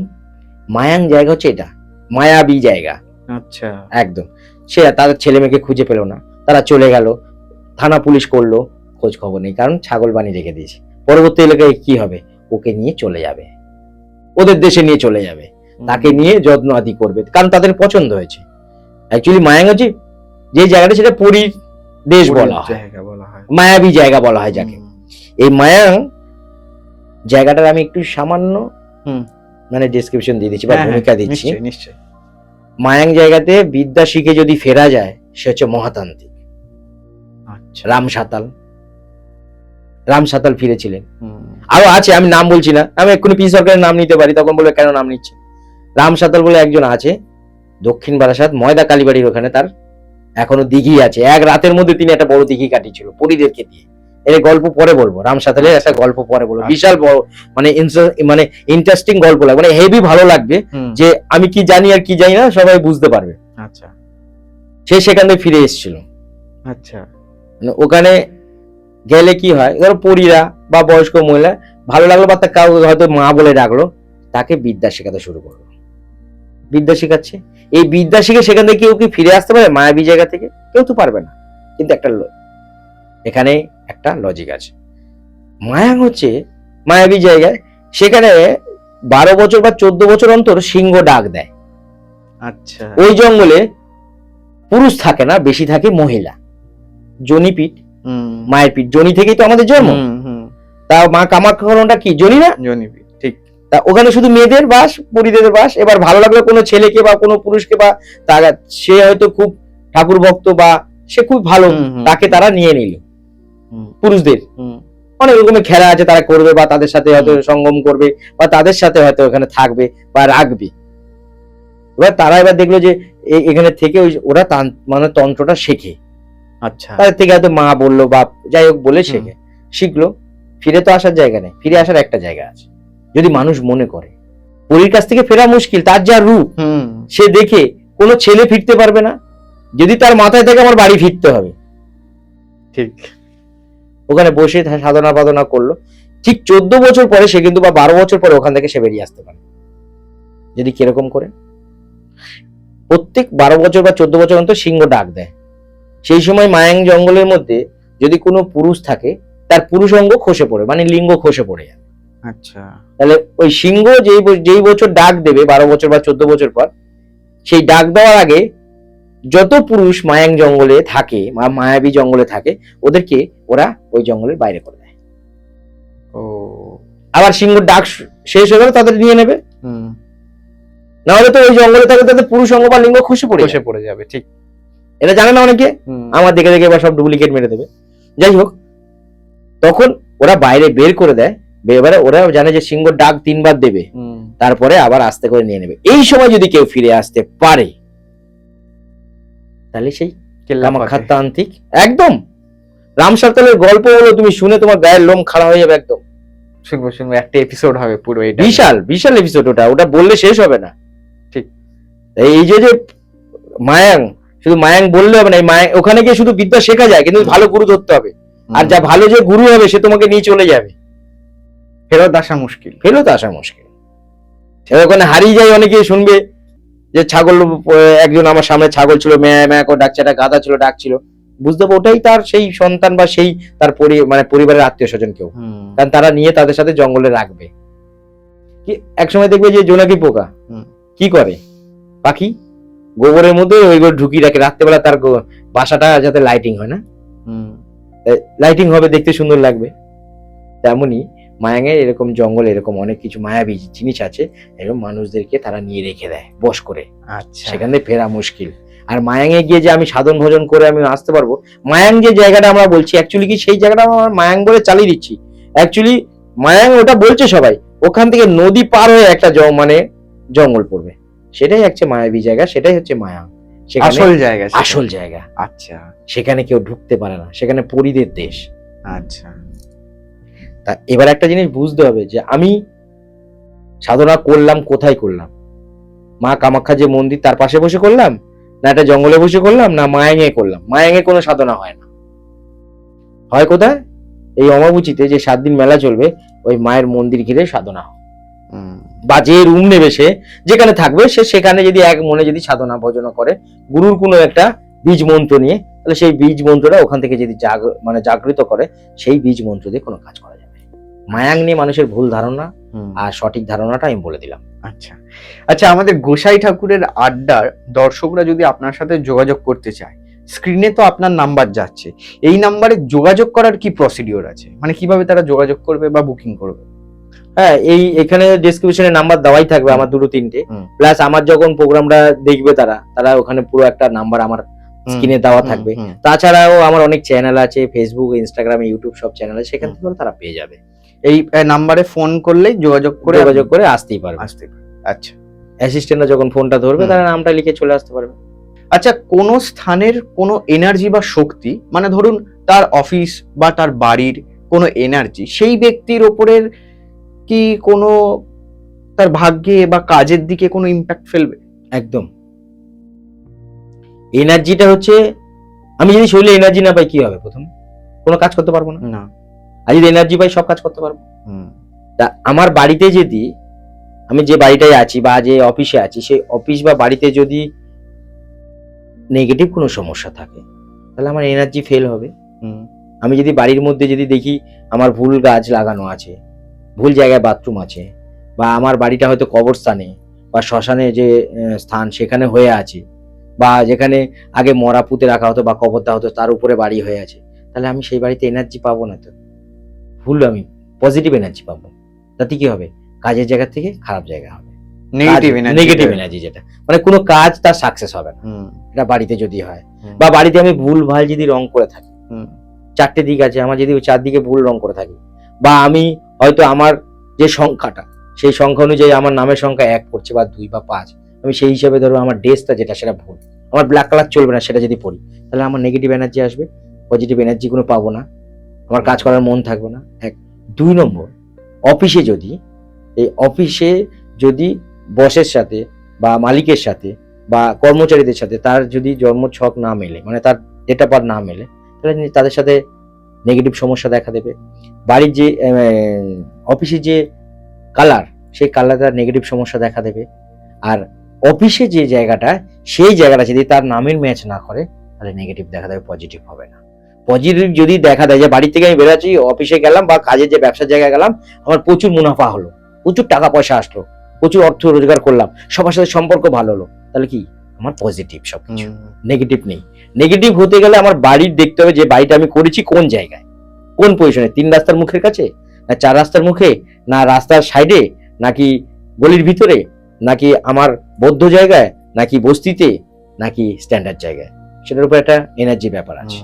মায়াং জায়গা হচ্ছে এটা, মায়াবী জায়গা। আচ্ছা। একদম। সে তাদের ছেলে মেয়েকে খুঁজে পেল না, তারা চলে গেল, থানা পুলিশ করলো, খোঁজ খবর নেই, কারণ ছাগল বানিয়ে রেখে দিয়েছে। পরবর্তী এলাকায় কি হবে, ওকে নিয়ে চলে যাবে, ওদের দেশে নিয়ে চলে যাবে, তাকে নিয়ে যত্ন আদি করবে, কারণ তাদের পছন্দ হয়েছে। অ্যাকচুয়ালি মায়াং হচ্ছে যে জায়গাটা, সেটা পরীর দেশ বলা হয়, মায়াবী জায়গা বলা হয় যাকে। এই মায়াং জায়গাটার আমি একটু সামান্য মানে ডেসক্রিপশন দিয়ে দিচ্ছি, বা ভূমিকা দিচ্ছি। নিশ্চয়ই। মায়াং জায়গাতে বিদ্যা শিখে যদি ফেরা যায়, সে হচ্ছে মহাতান্ত্রিক। আচ্ছা। রাম সাতাল ফিরেছিলেন, আরো আছে, আমি নাম বলছি না, আমি এক্ষুনি পি সরকারের নাম নিতে পারি, তখন বলবে কেন নাম নিচ্ছে। রাম সাতাল বলে একজন আছে, দক্ষিণ বারাসাত ময়দা কালীবাড়ির ওখানে, তার এখনো দিঘি আছে। এক রাতের মধ্যে তিনি একটা বড় দিঘি কাটিয়েছিল পরিদেরকে দিয়ে। এর গল্প পরে বলবো, রাম সাতালের একটা গল্প পরে বলবো, বিশাল বড় মানে ইন্টারেস্টিং গল্প লাগবে, মানে হেভি ভালো লাগবে, যে আমি কি জানি আর কি জানি না সবাই বুঝতে পারবে। আচ্ছা। সে সেখান থেকে ফিরে এসেছিল। আচ্ছা। মানে ওখানে গেলে কি হয়, ধরো পরীরা বা বয়স্ক মহিলা ভালো লাগলো, বা তার কাউকে হয়তো মা বলে ডাকলো, তাকে বিদ্যা শেখাতে শুরু করলো, বিদ্যা শেখাচ্ছে। এই বিদ্যা শিখে সেখান থেকে কেউ কি ফিরে আসতে পারে মায়াবী জায়গা থেকে? কেউ তো পারবে না। কিন্তু এখানে একটা লজিক আছে। মায়াং হচ্ছে মায়াবী জায়গায়, সেখানে 12 বছর বা 14 বছর অন্তর সিংহ ডাক দেয়। আচ্ছা। ওই জঙ্গলে পুরুষ থাকে না, বেশি থাকে মহিলা। জনিপিঠ, মায়ের পিঠ, জনি থেকেই তো আমাদের জন্ম। তা মা কামাখ্যা কি জনি না? জনিপিঠ, ঠিক। তা ওখানে শুধু মেয়েদের বাস, পরীদের বাস। এবার ভালো লাগলো কোনো ছেলেকে বা কোনো পুরুষকে, বা তারা সে হয়তো খুব ঠাকুর ভক্ত, বা সে খুব ভালো, তাকে তারা নিয়ে নিল। পুরুষদের অনেক রকমের খেলা আছে, তারা করবে, বা তাদের সাথে হয়তো সঙ্গম করবে, বা তাদের সাথে হয়তো ওখানে থাকবে বা রাখবে। এবার তারা এবার দেখলো যে এখানে থেকে ওরা মানে তন্ত্রটা শেখে। আচ্ছা। তাদের থেকে হয়তো মা বললো বা যাই হোক বলে শিখলো। ফিরে তো আসার জায়গা নেই, ফিরে আসার একটা জায়গা আছে, যদি মানুষ মনে করে। পরীর কাছ থেকে ফেরা মুশকিল, তার যা রূপ, সে দেখে কোনো ছেলে ফিরতে পারবে না, যদি তার মাথায় থেকে আমার বাড়ি ফিরতে হবে। ঠিক। ওখানে বসে সাধনা বাধনা করলো, ঠিক 14 বছর পরে সে কিন্তু, বা 12 বছর পরে ওখান থেকে সে বেরিয়ে আসতে পারে। যদি কিরকম করে প্রত্যেক 12 বছর বা 14 বছর অন্তর সিংহ ডাক দেয়। সেই সময় মায়াং জঙ্গলের মধ্যে যদি কোনো পুরুষ থাকে, তার পুরুষ অঙ্গ খসে পড়ে, মানে লিঙ্গ খসে পড়ে যায়। আচ্ছা। তাহলে ওই সিংহ যেই বছর ডাক দেবে 12 বছর বা 14 বছর পর, সেই ডাক দেওয়ার আগে যত পুরুষ মায়াং জঙ্গলে থাকে বা মায়াবী জঙ্গলে থাকে ওদেরকে ওরা ওই জঙ্গলের বাইরে করে দেয়। ও আবার সিংহর ডাক শেষ হয়ে গেলে তাদের নিয়ে নেবে, নাহলে তো ওই জঙ্গলে থাকে তাদের পুরুষ অঙ্গ বা লিঙ্গ খসে পড়ে যাবে। ঠিক, এটা জানে না অনেকে, আমার দেখে দেখে এবার সব ডুপ্লিকেট মেরে দেবে। যাই হোক, তখন ওরা বাইরে বের করে দেয়। এবারে ওরা জানে যে সিংহ ডাক 3 বার দেবে, তারপরে আবার আস্তে করে নিয়ে নেবে। এই সময় যদি কেউ ফিরে আসতে পারে তাহলে সেই কামাখ্যাতান্ত্রিক একদম রামসার্তলের গল্প হলো, তুমি শুনে তোমার গায়ের লোম খাড়া হয়ে যাবে একদম। শুনবো একটা এপিসোড হবে পুরো, এটা বিশাল এপিসোড, ওটা বললে শেষ হবে না। ঠিক, এই যে মায়াং, শুধু মায়াং বললে হবে না, ওখানে গিয়ে শুধু বিদ্যা শেখা যায়, কিন্তু ভালো গুরু ধরতে হবে। আর যা ভালো যে গুরু হবে সে তোমাকে নিয়ে চলে যাবে, ফেরত আসা মুশকিল। ওখানে হারিয়ে যায়, অনেকে শুনবে যে ছাগল, একজন আমার সামনে ছাগল ছিল, ম্যা ম্যা করে ডাকছে, একটা গাধা ছিল ডাকছিল, বুঝতে পারবো ওটাই তার সেই সন্তান বা সেই তার পরিবারের আত্মীয় স্বজন কেউ, কারণ তারা নিয়ে তাদের সাথে জঙ্গলে রাখবে। কি একসময় দেখবে যে জোনাকি পোকা কি করে, পাখি গোবরের মধ্যে ওইগুলো ঢুকিয়ে রাখে রাত্রেবেলা, তার বাসাটা যাতে লাইটিং হয় না, লাইটিং হবে, দেখতে সুন্দর লাগবে। তেমনই মায়াঙের এরকম জঙ্গল, এরকম অনেক কিছু মায়াবী জিনিস আছে, এরকম মানুষদেরকে তারা নিয়ে রেখে দেয় বশ করে। আচ্ছা, সেখানে ফেরা মুশকিল। আর মায়াঙে গিয়ে যে আমি সাধন ভোজন করে আমি আসতে পারবো, মায়াং যে জায়গাটা আমরা বলছি অ্যাকচুয়ালি কি সেই জায়গাটা আমরা মায়াং বলে চালিয়ে দিচ্ছি, অ্যাকচুয়ালি মায়াং ওটা বলছে সবাই, ওখান থেকে নদী পার হয়ে একটা জঙ্গল পড়বে, সেটাই হচ্ছে মায়াবী জায়গা, সেটাই হচ্ছে মায়াং, আসল জায়গা। আচ্ছা, সেখানে কেউ ঢুকতে পারে না, সেখানে পরীদের দেশ। আচ্ছা, তা এবার একটা জিনিস বুঝতে হবে যে আমি সাধনা করলাম কোথায় করলাম, মা কামাখ্যা যে মন্দির তার পাশে বসে করলাম, না একটা জঙ্গলে বসে করলাম, না মায়াঙে করলাম। মায়াঙে কোনো সাধনা হয় না, হয় কোথায়, এই অমাবুচিতে যে 7 দিন মেলা চলবে ওই মায়ের মন্দির ঘিরে সাধনা হয়, বা যে রুম নেবে সে যেখানে থাকবে সে সেখানে যদি এক মনে যদি সাধনা ভজনা করে গুরুর কোনো একটা বীজ মন্ত্র নিয়ে, তাহলে সেই বীজ মন্ত্রটা ওখান থেকে যদি জাগৃত করে, সেই বীজ মন্ত্র দিয়ে কোনো কাজ করা যাবে। মায়াং নিয়ে মানুষের ভুল ধারণা আর সঠিক ধারণাটা আমি বলে দিলাম। আচ্ছা, আমাদের গোসাই ঠাকুরের আড্ডার দর্শকরা যদি আপনার সাথে যোগাযোগ করতে চায়, স্ক্রিনে তো আপনার নাম্বার যাচ্ছে, এই নাম্বারে যোগাযোগ করার কি প্রসিডিওর আছে, মানে কিভাবে তারা যোগাযোগ করবে বা বুকিং করবে? হ্যাঁ, এখানে ডেসক্রিপশনে নাম্বার দেওয়াই থাকবে আমার 2-3টে, প্লাস আমার যখন প্রোগ্রামটা দেখবে তারা ওখানে পুরো একটা নাম্বার আমার স্ক্রিনে দেওয়া থাকবে। তাছাড়াও আমার অনেক চ্যানেল আছে, ফেসবুক, ইনস্টাগ্রাম, ইউটিউব সব চ্যানেল আছে, সেখান থেকে তারা পেয়ে যাবে। এই নাম্বারে ফোন করলেই যোগাযোগ করে আসতেই পারবে। আচ্ছা, অ্যাসিস্ট্যান্টরা যখন ফোনটা ধরবে তারা নামটা লিখে চলে আসতে পারবে। আচ্ছা, কোন স্থানের কোনো এনার্জি বা শক্তি, মানে ধরুন তার অফিস বা তার বাড়ির কোনো এনার্জি সেই ব্যক্তির ওপরের কি কোনো তার ভাগ্যে বা কাজের দিকে কোনো ইম্প্যাক্ট ফেলবে? একদম। এনার্জিটা হচ্ছে, আমি যদি শরীরে এনার্জি না পাই কি হবে, প্রথম কোনো কাজ করতে পারবো না। আর যদি এনার্জি পাই সব কাজ করতে পারবো। তা আমার বাড়িতে যদি, আমি যে বাড়িটায় আছি বা যে অফিসে আছি, সেই অফিস বা বাড়িতে যদি নেগেটিভ কোনো সমস্যা থাকে তাহলে আমার এনার্জি ফেল হবে। আমি যদি বাড়ির মধ্যে যদি দেখি আমার ভুল গাছ লাগানো আছে, ভুল জায়গায় বাথরুম আছে, বা আমার বাড়িটা হয়তো কবরস্থানে বা শ্মশানে যে স্থান সেখানে হয়ে আছে, বা যেখানে আগে মরা পুঁতে রাখা হতো বা কবর দেওয়া হতো তার উপরে বাড়ি হয়ে আছে, তাহলে আমি সেই বাড়িতে এনার্জি পাবো না। তো ভুল, আমি পজিটিভ এনার্জি পাবো। তাতে কি হবে, কাজের জায়গা থেকে খারাপ জায়গা হবে, নেগেটিভ এনার্জি, যেটা মানে কোনো কাজ তার সাকসেস হবে না। এটা বাড়িতে যদি হয়, বা বাড়িতে আমি ভুল ভাল যদি রং করে থাকি, 4টে দিক আছে, আমার যদি ওই 4 দিকে ভুল রং করে থাকি, বা আমি হয়তো আমার যে সংখ্যাটা সেই সংখ্যা অনুযায়ী আমার নামের সংখ্যা 1 পড়ছে বা 2 বা 5, আমি সেই হিসাবে ধরো আমার ড্রেসটা যেটা সেটা ভুল, আমার ব্ল্যাক কালার চলবে না সেটা যদি পড়ি, তাহলে আমার নেগেটিভ এনার্জি আসবে, পজিটিভ এনার্জি কোনো পাবো না, আমার কাজ করার মন থাকবে না। 1 2 নম্বর, অফিসে যদি বসের সাথে বা মালিকের সাথে বা কর্মচারীদের সাথে তার যদি জন্ম ছক না মেলে, মানে তার ডেট অফ বার্থ না মেলে, তাহলে তাদের সাথে নেগেটিভ সমস্যা দেখা দেবে। বাড়ির যে অফিসে যে কালার, সেই কালারটা নেগেটিভ সমস্যা দেখা দেবে। আর অফিসে যে জায়গাটা, সেই জায়গাটা যদি তার নামের ম্যাচ না করে, তাহলে নেগেটিভ দেখা দেবে, পজিটিভ হবে না। পজিটিভ যদি দেখা দেয় যে বাড়ি থেকে আমি বেরোচ্ছি, অফিসে গেলাম বা কাজের যে ব্যবসার জায়গায় গেলাম, আমার প্রচুর মুনাফা হলো, প্রচুর টাকা পয়সা আসলো, প্রচুর অর্থ রোজগার করলাম, সবার সাথে সম্পর্ক ভালো হলো, তাহলে কি আমার পজিটিভ সবকিছু, নেগেটিভ নেই। নেগেটিভ হতে গেলে আমার বাড়ির দেখতে হবে যে বাড়িটা আমি করেছি কোন জায়গায়, কোন পজিশনে, 3 রাস্তার মুখের কাছে, না 4 রাস্তার মুখে, না রাস্তার সাইডে, নাকি গলির ভিতরে, নাকি আমার বদ্ধ জায়গায়, নাকি বস্তিতে, নাকি স্ট্যান্ডার্ড জায়গায়। সেটার উপর একটা এনার্জি ব্যাপার আছে,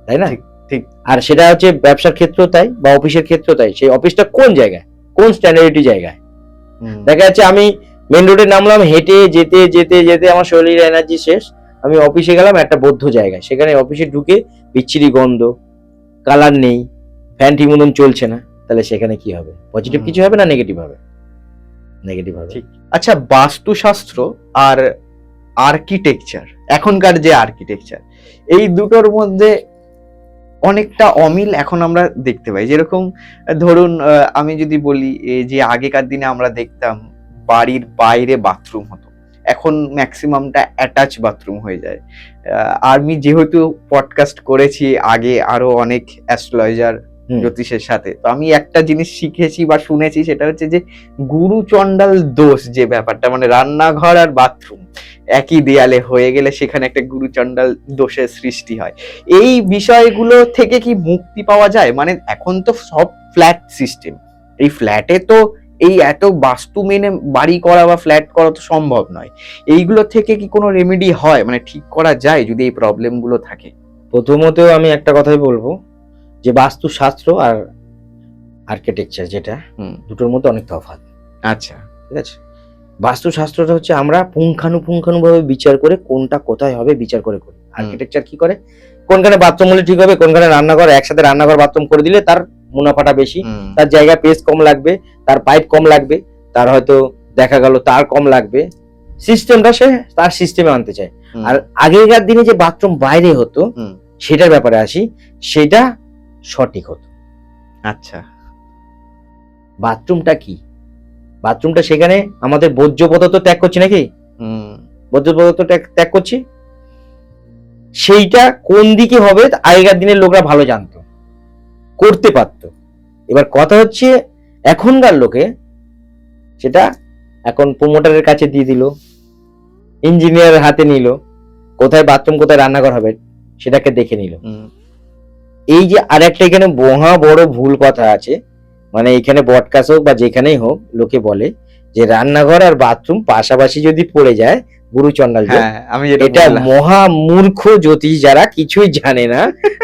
তাই না? ঠিক। আর সেটা হচ্ছে ব্যবসার ক্ষেত্রেও তাই, বা অফিসের ক্ষেত্রেও তাই। সেই অফিসটা কোন জায়গায়, কোন স্ট্যান্ডার্ডিটি জায়গায়। দেখা যাচ্ছে আমি মেন রোডে নামলাম, হেঁটে যেতে যেতে যেতে আমার শরীরের এনার্জি শেষ, আমি অফিসে গেলাম একটা বদ্ধ জায়গায়, সেখানে অফিসে ঢুকে বিচ্ছিরি গন্ধ, কালার নেই, ফ্যান ঠিক মতন চলছে না, তাহলে সেখানে কি হবে? পজিটিভ কিছু হবে না নেগেটিভ হবে? নেগেটিভ হবে। ঠিক। আচ্ছা, বাস্তুশাস্ত্র আর আর্কিটেকচার, এখনকার যে আর্কিটেকচার, এই দুটোর মধ্যে অনেকটা অমিল এখন আমরা দেখতে পাই। যেরকম ধরুন আমি যদি বলি যে আগেকার দিনে আমরা দেখতাম বাড়ির বাইরে বাথরুম হতো, এখন ম্যাক্সিমামটা অ্যাটাচ বাথরুম হয়ে যায়। আমি যেহেতু পডকাস্ট করেছি আগে আরো অনেক অ্যাস্ট্রোলজার জ্যোতিষের সাথে, তো আমি একটা জিনিস শিখেছি বা শুনেছি, সেটা হচ্ছে যে গুরু চণ্ডাল দোষ যে ব্যাপারটা, মানে রান্নাঘর আর বাথরুম একই দেয়ালে হয়ে গেলে সেখানে একটা গুরু চণ্ডাল দোষের সৃষ্টি হয়। এই বিষয়গুলো থেকে কি মুক্তি পাওয়া যায়? মানে এখন তো সব ফ্ল্যাট সিস্টেম, এই ফ্ল্যাটে তো এই এত বাস্তু মেনে বাড়ি করা বা ফ্ল্যাট করা তো সম্ভব নয়। এইগুলো থেকে কি কোনো রেমেডি হয়, মানে ঠিক করা যায় যদি এই প্রবলেম গুলো থাকে? প্রথমত আমি একটা কথাই বলবো যে বাস্তুশাস্ত্র আর আর্কিটেকচার যেটা, দুটোর মধ্যে অনেক তফাৎ। আচ্ছা, ঠিক আছে। বাস্তুশাস্ত্রটা হচ্ছে আমরা পুঙ্খানুপুঙ্খানুভাবে বিচার করে কোনটা কোথায় হবে বিচার করে করি। আর্কিটেকচার কি করে, কোনখানে বাথরুম হলে ঠিক হবে, কোনখানে রান্নাঘর, একসাথে রান্নাঘর বাথরুম করে দিলে তার মুনাফাটা বেশি, তার জায়গা পেস কম লাগবে, তার পাইপ কম লাগবে, তার হয়তো দেখা গেল তার কম লাগবে, সিস্টেমটা সে তার সিস্টেমে আনতে চায়। আর আগেকার দিনে যে বাথরুম বাইরে হতো সেটার ব্যাপারে আসি, সেটা সঠিক হতো। আচ্ছা, বাথরুমটা কি, বাথরুমটা সেখানে আমাদের বর্জ্য পদার্থ ত্যাগ করছি নাকি, বর্জ্য পদার্থ ত্যাগ করছি, সেইটা কোন দিকে হবে আগেকার দিনের লোকরা ভালো জানতো, করতে পারতো। এবার কথা হচ্ছে এখনকার লোকে সেটা এখন প্রমোটারের কাছে দিয়ে দিল, ইঞ্জিনিয়ারের হাতে নিল, কোথায় বাথরুম কোথায় রান্নাঘর হবে সেটাকে দেখে নিল। এই যে আরেকটা এখানে মহা বড় ভুল কথা আছে, মানে এখানে বটকাস হোক বা যেখানেই হোক, লোকে বলে যে রান্নাঘর আর বাথরুম পাশাপাশি যদি পড়ে যায় গুরু চণ্ডাল যোগ। এটা মহা মূর্খ জ্যোতিষ যারা কিছুই জানে না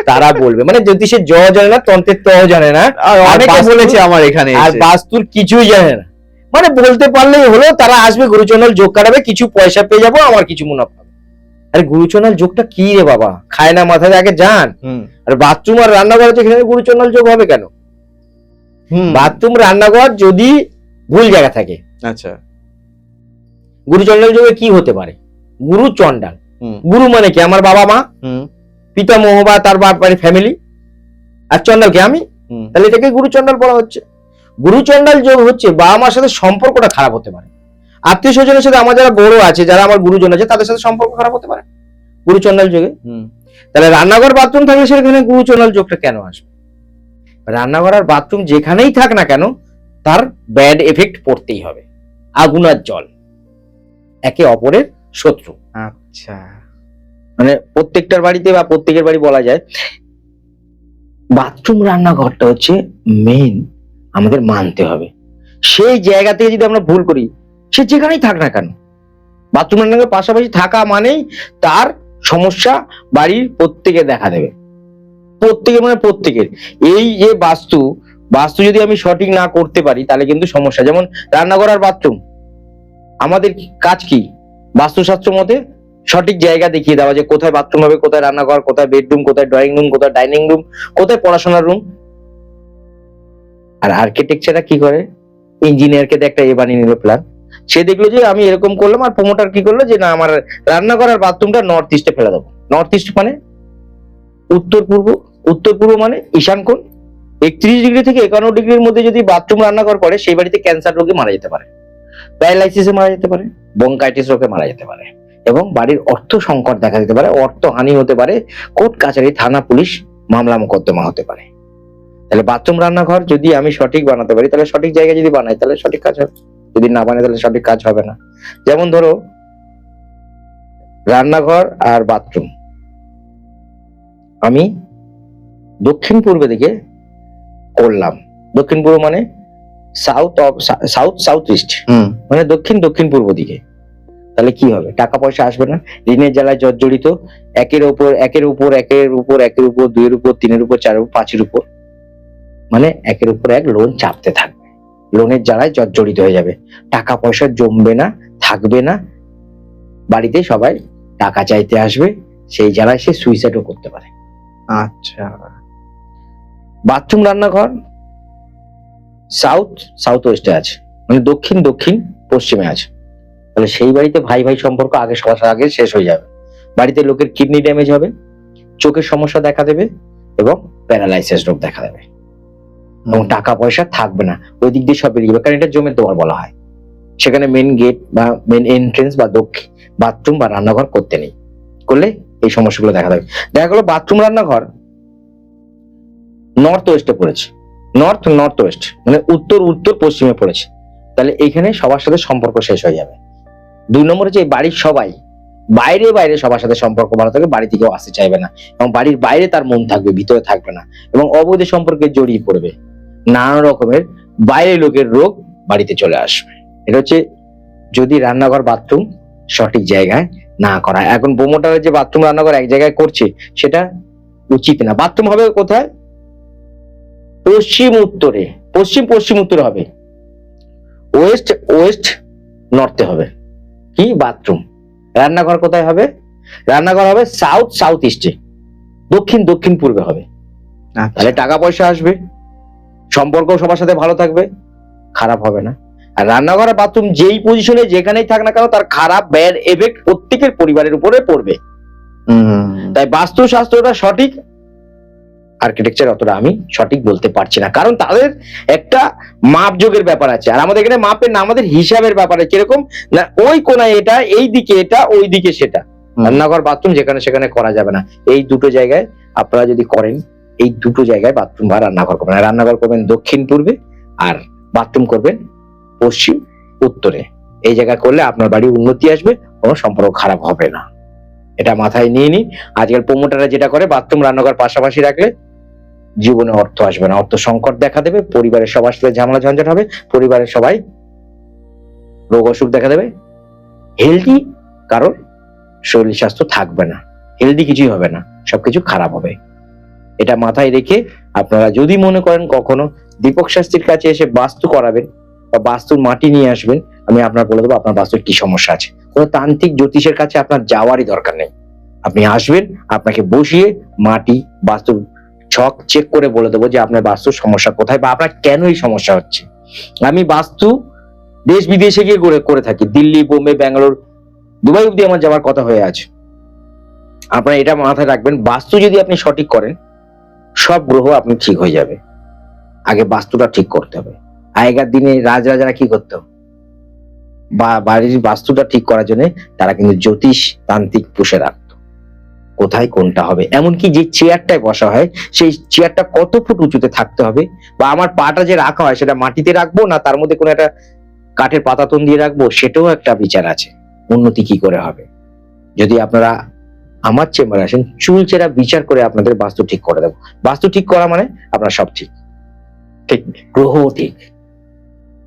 তারা বলবে, মানে জ্যোতিষের জ জানে না, তন্ত্রের ত জানে না, অনেকে বলেছে আমার এখানে, আর বাস্তুর কিছুই জানে না। মানে বলতে পারলেই হলো, তারা আসবে গুরু চণ্ডাল যোগ কাটাবে, কিছু পয়সা পেয়ে যাবো, আমার কিছু মুনাফা। আরে গুরু চণ্ডাল যোগটা কি রে বাবা, খায় না মাথায় আগে যান। আর বাথরুম আর রান্নাঘর আছে, এখানে গুরু চণ্ডাল যোগ হবে কেন? বাথরুম রান্নাঘর যদি ভুল জায়গা থাকে, আচ্ছা, গুরু চণ্ডাল যোগে কি হতে পারে? গুরু চণ্ডাল, গুরু মানে কি আমার বাবা মা, পিতামহ বা তার বাড়ির ফ্যামিলি, আর চণ্ডাল কে আমি, তাহলে এটাকে গুরু চণ্ডাল বলা হচ্ছে। গুরু চণ্ডাল যোগ হচ্ছে বাবা মার সাথে সম্পর্কটা খারাপ হতে পারে, আত্মীয় স্বজনের সাথে আমার যারা বড় আছে, যারা আমার গুরুজন আছে, তাদের সাথে সম্পর্ক খারাপ হতে পারে গুরু চণ্ডাল যোগে। তাহলে রান্নাঘর বাথরুম থাকলে সেখানে গুরু চণ্ডাল যোগটা কেন আসবে? রান্নাঘর আর বাথরুম যেখানেই থাক না কেন, তার ব্যাড এফেক্ট পড়তেই হবে। আগুন আর জল একে অপরের শত্রু। আচ্ছা, মানে প্রত্যেকটার বাড়িতে বা প্রত্যেকের বাড়ি বলা যায় বাথরুম রান্নাঘরটা হচ্ছে মেন, আমাদের মানতে হবে। সেই জায়গা থেকে যদি আমরা ভুল করি, সে যেখানেই থাক না কেন, বাথরুম রান্নাঘরের পাশাপাশি থাকা মানেই তার সমস্যা বাড়ির প্রত্যেকে দেখা দেবে, প্রত্যেকের মানে প্রত্যেকের। এই যে বাস্তু যদি আমি সঠিক না করতে পারি তাহলে কিন্তু সমস্যা। যেমন রান্নাঘর আর বাথরুম, আমাদের কাজ কি বাস্তুশাস্ত্র মতে সঠিক জায়গা দেখিয়ে দেওয়া, যে কোথায় বাথরুম হবে, কোথায় রান্নাঘর, কোথায় বেডরুম, কোথায় ড্রয়িং রুম, কোথায় ডাইনিং রুম, কোথায় পড়াশোনার রুম। আর আর্কিটেকচাররা কি করে, ইঞ্জিনিয়ারকে একটা এ বানিয়ে নিল প্ল্যান, সে দেখলো যে আমি এরকম করলাম, আর প্রমোটার কি করলো যে না আমার রান্নাঘর আর বাথরুমটা নর্থ ইস্টে ফেলে দেবো। নর্থ ইস্ট মানে উত্তর পূর্ব, উত্তর পূর্ব মানে ঈশান কোণ। 31 ডিগ্রি থেকে 51 ডিগ্রির মধ্যে যদি বাথরুম রান্নাঘর করে, সেই বাড়িতে ক্যান্সার রোগে মারা যেতে পারে, প্যারালাইসিসে মারা যেতে পারে, ব্রঙ্কাইটিস রোগে মারা যেতে পারে, এবং বাড়ির অর্থ সংকট দেখা দিতে পারে, অর্থ হানি হতে পারে, কোর্ট কাছারি থানা পুলিশ মামলা মোকদ্দমা হতে পারে। তাহলে বাথরুম রান্নাঘর যদি আমি সঠিক বানাতে পারি, তাহলে সঠিক জায়গায় যদি বানাই তাহলে সঠিক কাজ হবে, যদি না বানাই তাহলে সঠিক কাজ হবে না। যেমন ধরো রান্নাঘর আর বাথরুম আমি দক্ষিণ পূর্বে দিকে করলাম। দক্ষিণ পূর্ব মানে সাউথ ইস্ট, মানে দক্ষিণ দক্ষিণ পূর্ব দিকে। তাহলে কি হবে? টাকা পয়সা আসবে না, ঋণের জ্বালায় জর্জরিত, একের উপর একের উপর একের উপর একের উপর দুইয়ের উপর তিনের উপর চারের উপর পাঁচের উপর, মানে একের উপর এক লোন চাপতে থাকবে, লোনের জ্বালায় জর্জরিত হয়ে যাবে, টাকা পয়সা জমবে না, থাকবে না, বাড়িতে সবাই টাকা চাইতে আসবে, সেই জ্বালায় সে সুইসাইডও করতে পারে। আচ্ছা, বাথরুম রান্নাঘর সাউথ ওয়েস্টে আছে, মানে দক্ষিণ দক্ষিণ পশ্চিমে আছে। তাহলে সেই বাড়িতে ভাই ভাই সম্পর্ক আগে সবার আগে শেষ হয়ে যাবে, বাড়িতে লোকের কিডনি ড্যামেজ হবে, চোখের সমস্যা দেখা দেবে এবং প্যারালাইসিস রোগ দেখা দেবে, এবং টাকা পয়সা থাকবে না, ওই দিক দিয়ে সব বেরিয়ে যাবে, কারণ এটা জমের দোয়ার বলা হয়। সেখানে মেন গেট বা মেন এন্ট্রেন্স বা দক্ষিণ বাথরুম বা রান্নাঘর করতে নেই, করলে এই সমস্যাগুলো দেখা দেবে। দেখা গেলো বাথরুম রান্নাঘর নর্থ ওয়েস্টে পড়েছে, নর্থ ওয়েস্ট মানে উত্তর উত্তর পশ্চিমে পড়েছে, তাহলে এইখানে সবার সাথে সম্পর্ক শেষ হয়ে যাবে। 2 নম্বরে যে বাড়ির সবাই বাইরে বাইরে সবার সাথে সম্পর্ক ভালো থাকবে, বাড়ি থেকেও আসতে চাইবে না, এবং বাড়ির বাইরে তার মন থাকবে, ভিতরে থাকবে না, এবং অবৈধ সম্পর্কে জড়িয়ে পড়বে, নানা রকমের বাইরে লোকের রোগ বাড়িতে চলে আসবে। এটা হচ্ছে যদি রান্নাঘর বাথরুম সঠিক জায়গায় না করা। এখন প্রমোটারের যে বাথরুম রান্নাঘর এক জায়গায় করছে সেটা উচিত না। বাথরুম হবে কোথায়? পশ্চিম উত্তরে, পশ্চিম উত্তরে হবে, ওয়েস্ট নর্থে হবে কি বাথরুম। রান্নাঘর কোথায় হবে? রান্নাঘর হবে সাউথ ইস্টে, দক্ষিণ দক্ষিণ পূর্বে হবে। তাহলে টাকা পয়সা আসবে, সম্পর্ক সবার সাথে ভালো থাকবে, খারাপ হবে না। আর রান্নাঘর আর বাথরুম যেই পজিশনে যেখানেই থাক না কেন, তার খারাপ ব্যাড এফেক্ট প্রত্যেকের পরিবারের উপরে পড়বে। তাই বাস্তু শাস্ত্রটা সঠিক, আর্কিটেকচার অতটা আমি সঠিক বলতে পারছি না, কারণ তাদের একটা মাপযোগের ব্যাপার আছে, আর আমাদের এখানে মাপের না, আমাদের হিসাবের ব্যাপার আছে। কিরকম না, ওই কোনায় এটা, এই দিকে এটা, ওই দিকে সেটা। রান্নাঘর বাথরুম যেখানে সেখানে করা যাবে না। এই দুটো জায়গায় আপনারা যদি করেন, এই দুটো জায়গায় বাথরুম বা রান্নাঘর করবেন। রান্নাঘর করবেন দক্ষিণ পূর্বে, আর বাথরুম করবেন পশ্চিম উত্তরে। এই জায়গায় করলে আপনার বাড়ির উন্নতি আসবে, কোনো সম্পর্ক খারাপ হবে না। এটা মাথায় নিয়ে নিন। আজকাল প্রমোটাররা যেটা করে, বাথরুম রান্নাঘর পাশাপাশি রাখলে জীবনে অর্থ আসবে না, অর্থ সংকট দেখা দেবে, পরিবারের সবার সাথে ঝামেলা ঝঞ্ঝাট হবে, পরিবারের সবাই রোগ অসুখ দেখা দেবে, হেলদি কারোর শরীর স্বাস্থ্য থাকবে না, হেলদি কিছুই হবে না, সবকিছু খারাপ হবে। এটা মাথায় রেখে আপনারা যদি মনে করেন কখনো দীপক শাস্ত্রীর কাছে এসে বাস্তু করাবেন বা বাস্তুর মাটি নিয়ে আসবেন, আমি আপনার বলে দেবো আপনার বাস্তুর কি সমস্যা আছে। কোনো তান্ত্রিক জ্যোতিষের কাছে আপনার যাওয়ারই দরকার নেই, আপনি আসবেন, আপনাকে বসিয়ে মাটি বাস্তুর ছক চেক করে বলে দেবো যে আপনার বাস্তুর সমস্যা কোথায় বা আপনার কেন এই সমস্যা হচ্ছে। আমি বাস্তু দেশ বিদেশে গিয়ে করে থাকি, দিল্লি, বোম্বে, ব্যাঙ্গালোর, দুবাই অব্দি আমার যাওয়ার কথা হয়ে আছে। আপনারা এটা মাথায় রাখবেন, বাস্তু যদি আপনি সঠিক করেন, সব গ্রহ আপনি ঠিক হয়ে যাবে। আগে বাস্তুটা ঠিক করতে হবে। আগেকার দিনে রাজরাজারা কি করতো, বা বাড়ির বাস্তুটা ঠিক করার জন্য তারা কিন্তু জ্যোতিষ তান্ত্রিক পুষে রাখতো, কোথায় কোনটা হবে, এমনকি যে চেয়ারটায় বসা হয় সেই চেয়ারটা কত ফুট উঁচুতে থাকতে হবে, বা আমার পাটা যে রাখা হয় সেটা মাটিতে রাখবো না তার মধ্যে কোনো একটা কাঠের পাতাতন দিয়ে রাখবো, সেটাও একটা বিচার আছে। উন্নতি কি করে হবে, যদি আপনারা আমার চেম্বারে আসেন, চুলচেরা বিচার করে আপনাদের বাস্তু ঠিক করে দেবো। বাস্তু ঠিক করা মানে আপনার সব ঠিক, ঠিক গ্রহ ঠিক।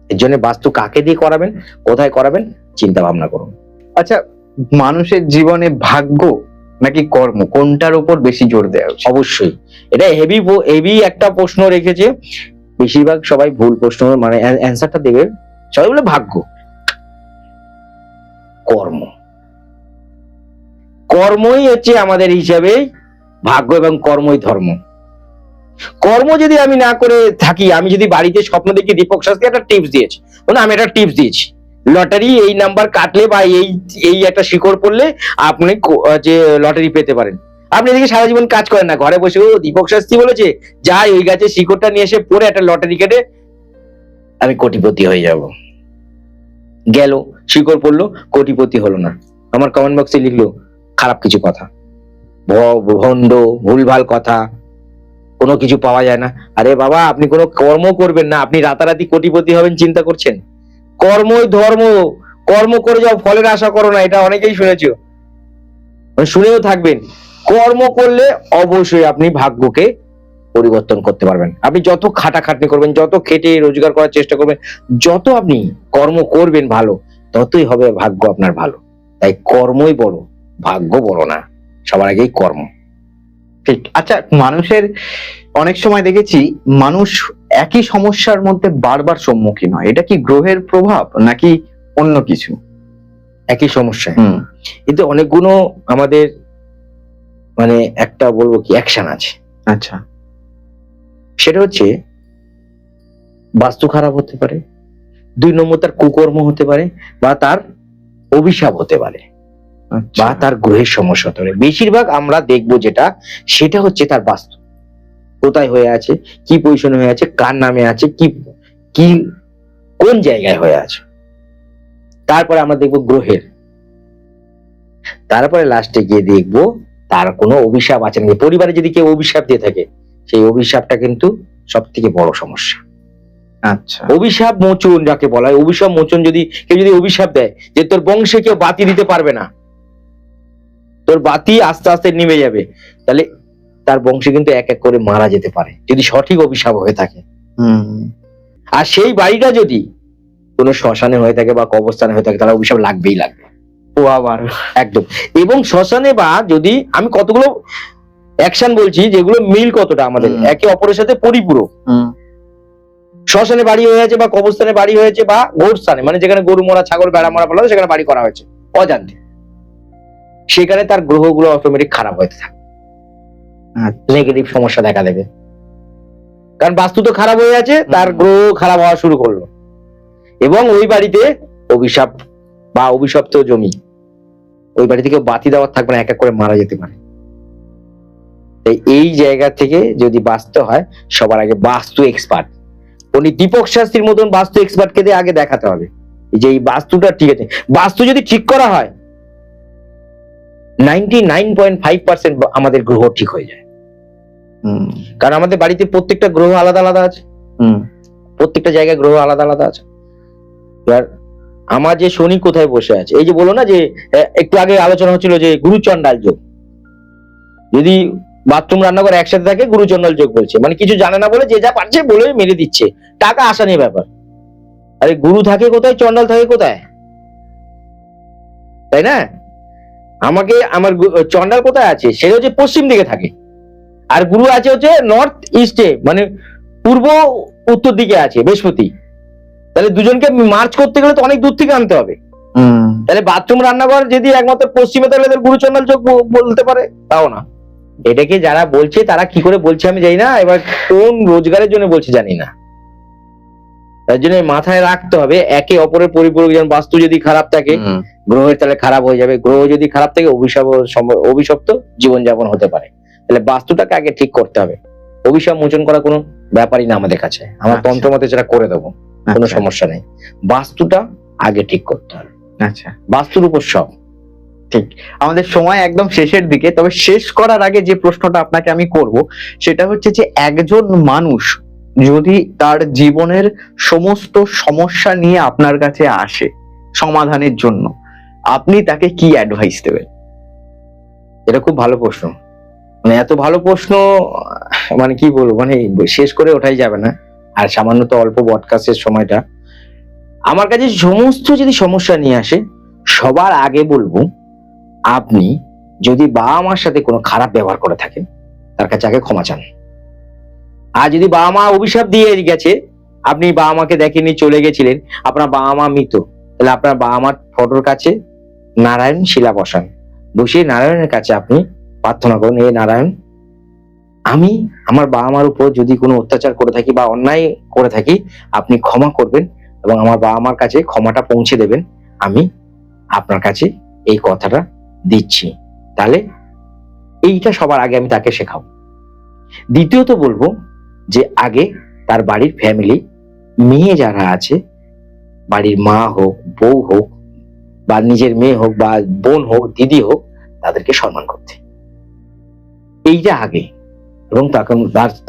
এর জন্য বাস্তু কাকে দিয়ে করাবেন, কোথায় করাবেন, চিন্তা ভাবনা করুন। আচ্ছা, মানুষের জীবনে ভাগ্য নাকি কর্ম, কোনটার উপর বেশি জোর দেওয়া উচিত? অবশ্যই এটা হেভি একটা প্রশ্ন রেখেছে, বেশিরভাগ সবাই ভুল প্রশ্ন মানে অ্যান্সারটা দেবে, সবাই বলে ভাগ্য। কর্ম, কর্মই হচ্ছে আমাদের হিসাবে ভাগ্য, এবং কর্মই ধর্ম। কর্ম যদি আমি না করে থাকি, আমি যদি বাড়িতে স্বপ্ন দেখি, দীপক শাস্ত্রী একটা টিপস দিয়েছে, আমি একটা টিপস দিয়েছি, লটারি এই নাম্বার কাটলে বা এই একটা শিকড় পড়লে আপনি যে লটারি পেতে পারেন। আপনি এদিকে সারা জীবন কাজ করেন না, ঘরে বসে দীপক শাস্ত্রী বলেছে যাই ওই গাছের শিকড়টা নিয়ে এসে পড়ে একটা লটারি কেটে আমি কোটিপতি হয়ে যাব। গেল, শিকড় পড়লো, কোটিপতি হলো না। আমার কমেন্ট বক্সে লিখলো খারাপ কিছু কথা, ভণ্ড ভুলভাল কথা, কোনো কিছু পাওয়া যায় না। আরে বাবা, আপনি কোনো কর্ম করবেন না, আপনি রাতারাতি কোটিপতি হবেন চিন্তা করছেন? কর্মই ধর্ম, কর্ম করে যাও, ফলের আশা করো না, এটা অনেকেই শুনেছো। মানে শুনেও থাকবেন, কর্ম করলে অবশ্যই আপনি ভাগ্যকে পরিবর্তন করতে পারবেন। আপনি যত খাটাখাটনি করবেন, যত খেটে রোজগার করার চেষ্টা করবেন, যত আপনি কর্ম করবেন ভালো, ততই হবে ভাগ্য আপনার ভালো। তাই কর্মই বড়, ভাগ্য বড় না, সবার আগেই কর্ম। ঠিক। আচ্ছা, মানুষের অনেক সময় দেখেছি মানুষ একই সমস্যার মধ্যে বারবার সম্মুখীন হয়, এটা কি গ্রহের প্রভাব নাকি অন্য কিছু? একই সমস্যা, হুম। কিন্তু অনেকগুলো আমাদের মানে একটা বলবো কি অ্যাকশন আছে। আচ্ছা। সেটা হচ্ছে বাস্তু খারাপ হতে পারে, 2 নম্বর তার কুকর্ম হতে পারে, বা তার অভিশাপ হতে পারে, বা তার গ্রহের সমস্যা হতে পারে। বেশিরভাগ আমরা দেখবো যেটা, সেটা হচ্ছে তার বাস্তু কোথায় হয়ে আছে, কি পজিশনে হয়ে আছে, কার নামে আছে, কি কি কোন জায়গায় হয়ে আছে। তারপরে আমরা দেখবো গ্রহের, তারপরে লাস্টে গিয়ে দেখবো তার কোনো অভিশাপ আছে নাকি। পরিবারে যদি কেউ অভিশাপ দিয়ে থাকে, সেই অভিশাপটা কিন্তু সব থেকে বড় সমস্যা। আচ্ছা। অভিশাপ মোচন যাকে বলা হয়, অভিশাপ মোচন যদি কেউ যদি অভিশাপ দেয় যে তোর বংশে কেউ বাতি দিতে পারবে না, তোর বাতি আস্তে আস্তে নিভে যাবে, তাহলে তার বংশে কিন্তু এক এক করে মারা যেতে পারে, যদি সঠিক অভিশাপ হয়ে থাকে। আর সেই বাড়িটা যদি কোনো শ্মশানে হয়ে থাকে বা কবরস্থানে হয়ে থাকে, তাহলে অভিশাপ লাগবেই লাগবে। ও আবার একদম। এবং শ্মশানে বা যদি আমি কতগুলো অ্যাকশন বলছি যেগুলো মিল কতটা আমাদের একে অপরের সাথে পরিপূরক। শ্মশানে বাড়ি হয়ে আছে বা কবরস্থানে বাড়ি হয়েছে বা গোরস্থানে, মানে যেখানে গরু মরা, ছাগল, ভেড়া মরা ফেলা, সেখানে বাড়ি করা হয়েছে অজান্তে, সেখানে তার গ্রহগুলো অটোমেটিক খারাপ হতে থাকে, নেগেটিভ সমস্যা দেখা দেবে। কারণ বাস্তু তো খারাপ হয়ে আছে, তার গ্রহ খারাপ হওয়া শুরু করলো, এবং ওই বাড়িতে অভিশাপ বা অভিশপ্ত জমি, ওই বাড়ি থেকে বাতি দেওয়ার থাকবে না, এক এক করে মারা যেতে পারে। তাই এই জায়গা থেকে যদি বাঁচতে হয়, সবার আগে বাস্তু এক্সপার্ট, উনি দীপক শাস্ত্রীর মতন বাস্তু এক্সপার্টকে দিয়ে আগে দেখাতে হবে যে এই বাস্তুটা ঠিক আছে। বাস্তু যদি ঠিক করা হয়, 99.5% আমাদের গ্রহ ঠিক হয়ে যায়। কারণ আমাদের বাড়িতে প্রত্যেকটা গ্রহ আলাদা আলাদা আছে, প্রত্যেকটা জায়গায় গ্রহ আলাদা আলাদা আছে। এবার আমার যে শনি কোথায় বসে আছে, এই যে বলো না যে একটু আগে আলোচনা হচ্ছিল যে গুরুচণ্ডাল যোগ, যদি বাথরুম রান্নাঘর একসাথে থাকে গুরুচণ্ডাল যোগ বলছে, মানে কিছু জানে না বলে যে যা পারছে বলে মেরে দিচ্ছে, টাকা আসা নিয়ে ব্যাপার। আরে গুরু থাকে কোথায়, চণ্ডাল থাকে কোথায়, তাই না? আমাকে আমার চণ্ডাল কোথায় আছে, সেটা হচ্ছে পশ্চিম দিকে থাকে, আর গুরু আছে হচ্ছে নর্থ ইস্টে, মানে পূর্ব উত্তর দিকে আছে বৃহস্পতি। তাহলে দুজনকে মার্চ করতে গেলে তো অনেক দূর থেকে আনতে হবে। তাহলে বাথরুম রান্নাঘর যদি একমাত্র পশ্চিমে, তাহলে গুরুচণ্ডাল যোগ বলতে পারে, তাও না। এটাকে যারা বলছে তারা কি করে বলছে আমি জানি না, এবার কোন রোজগারের জন্য বলছে জানি না। তার জন্য মাথায় রাখতে হবে একে অপরের পরিপূরক। যেমন বাস্তু যদি খারাপ থাকে, গ্রহের তাহলে খারাপ হয়ে যাবে, গ্রহ যদি খারাপ থাকে অভিশপ্ত জীবনযাপন হতে পারে। তাহলে বাস্তুটাকে আগে ঠিক করতে হবে। অভিশাপ মোচন করা কোনো ব্যাপারই না আমাদের কাছে, আমার তন্ত্র মতে যেটা করে দেবো, কোনো সমস্যা নেই। বাস্তুটা আগে ঠিক করতে হবে। আচ্ছা, বাস্তুর উপর সব। ঠিক। আমাদের সময় একদম শেষের দিকে, তবে শেষ করার আগে যে প্রশ্নটা আপনাকে আমি করব সেটা হচ্ছে যে একজন মানুষ যদি তার জীবনের সমস্ত সমস্যা নিয়ে আপনার কাছে আসে সমাধানের জন্য, আপনি তাকে কি অ্যাডভাইস দেবেন? এটা খুব ভালো প্রশ্ন, মানে এত ভালো প্রশ্ন মানে কি বলবো, মানে শেষ করে ওঠাই যাবে না। আর সামান্য তো অল্প পডকাস্টের সময়টা, আমার কাছে সমস্ত যদি সমস্যা নিয়ে আসে, সবার আগে বলবো আপনি যদি বাবা মার সাথে কোনো খারাপ ব্যবহার করে থাকেন, তার কাছে আগে ক্ষমা চান। আর যদি বাবা মা অভিশাপ দিয়ে গেছে, আপনি বাবা মাকে দেখেনি চলে গেছিলেন, আপনার বাবা মা মৃত, তাহলে আপনার বাবা মার ফটোর কাছে নারায়ণ শিলা বসান, বসে নারায়ণের কাছে আপনি প্রার্থনা করুন, এই নারায়ণ, আমি আমার বাবা মার উপর যদি কোনো অত্যাচার করে থাকি বা অন্যায় করে থাকি, আপনি ক্ষমা করবেন এবং আমার বাবা মার কাছে ক্ষমাটা পৌঁছে দেবেন, আমি আপনার কাছে এই কথাটা দিচ্ছি। তাহলে এইটা সবার আগে আমি তাকে শেখাবো। দ্বিতীয়ত বলবো যে আগে তার বাড়ির ফ্যামিলি, মেয়ে যারা আছে, বাড়ির মা হোক, বউ হোক, বা নিজের মেয়ে হোক, বা বোন হোক, দিদি হোক, তাদেরকে সম্মান করতে, এইটা আগে। এবং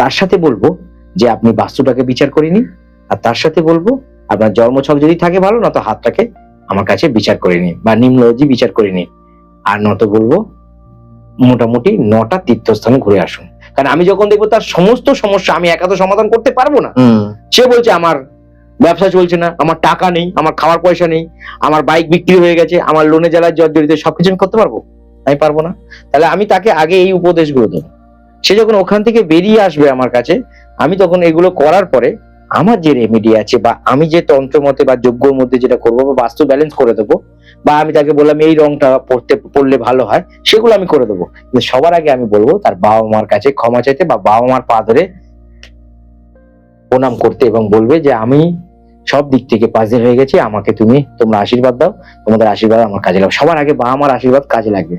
তার সাথে বলবো যে আপনি বাস্তুটাকে বিচার করে নিন, আর তার সাথে বলবো আপনার জন্মছক যদি থাকে ভালো, না তো হাতটাকে আমার কাছে বিচার করে নিন, বা নিম্নজি বিচার করে নিন। আর নত বলবো মোটামুটি 9টা তীর্থস্থান ঘুরে আসুন। কারণ আমি যখন দেখবো তার সমস্ত সমস্যা আমি একা তো সমাধান করতে পারবো না। সে বলছে আমার ব্যবসা চলছে না, আমার টাকা নেই, আমার খাওয়ার পয়সা নেই, আমার বাইক বিক্রি হয়ে গেছে, আমার লোনে জ্বালায় জর্জরিত, সবকিছু আমি করতে পারবো? আমি পারবো না। তাহলে আমি তাকে আগে এই উপদেশগুলো দেবো। সে যখন ওখান থেকে বেরিয়ে আসবে আমার কাছে, আমি তখন এগুলো করার পরে আমার যে রেমেডি আছে বা আমি যে তন্ত্র মতে বা যজ্ঞর মধ্যে যেটা করবো বা বাস্তু ব্যালেন্স করে দেবো, বা আমি তাকে বললাম এই রংটা পড়লে ভালো হয়, সেগুলো আমি করে দেবো। কিন্তু সবার আগে আমি বলবো তার বাবা মার কাছে ক্ষমা চাইতে বা বাবা মার পা ধরে প্রণাম করতে এবং বলবে যে আমি সব দিক থেকে পাজেল হয়ে গেছি, আমাকে তোমরা আশীর্বাদ দাও, তোমাদের আশীর্বাদ আমার কাজে লাগবে। সবার আগে বাবা মার আশীর্বাদ কাজে লাগবে।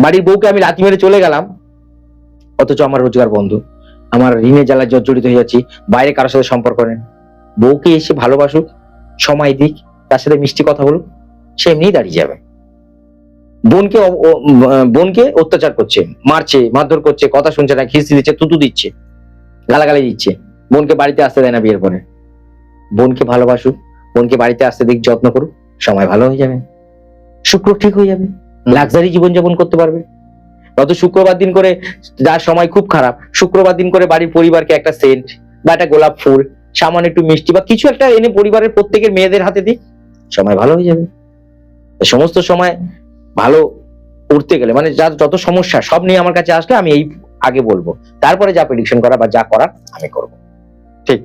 বাড়ির বউকে আমি লাথি মেরে চলে গেলাম, অথচ আমার রোজগার বন্ধ, আমার ঋণের জ্বালায় জর্জরিত হয়ে যাচ্ছি, বাইরে কারোর সাথে সম্পর্ক নেই। বউকে এসে ভালোবাসুক, সময় দিক, তার সাথে মিষ্টি কথা বলুক, সে এমনিই দাঁড়িয়ে যাবে। বোনকে অত্যাচার করছে, মারছে, মারধর করছে, কথা শুনছে না, খিস্তি দিচ্ছে, তুতু দিচ্ছে, গালাগালি দিচ্ছে, বোনকে বাড়িতে আসতে দেয় না বিয়ের পরে। বোনকে ভালোবাসুক, বোনকে বাড়িতে আসতে দিক, যত্ন করুক, সময় ভালো হয়ে যাবে, শুক্র ঠিক হয়ে যাবে, লাক্সারি জীবনযাপন করতে পারবে। অত শুক্রবার দিন করে, যার সময় খুব খারাপ, শুক্রবার দিন করে বাড়ির পরিবারকে একটা সেন্ট বা একটা গোলাপ ফুল, সামান্য একটু মিষ্টি বা কিছু একটা এনে পরিবারের প্রত্যেকের মেয়েদের হাতে দিই, সময় ভালো হয়ে যাবে। সমস্ত সময় ভালো করতে গেলে মানে যার যত সমস্যা সব নিয়ে আমার কাছে আসলে আমি এই আগে বলবো, তারপরে যা প্রেডিকশন করা বা যা করার আমি করবো। ঠিক,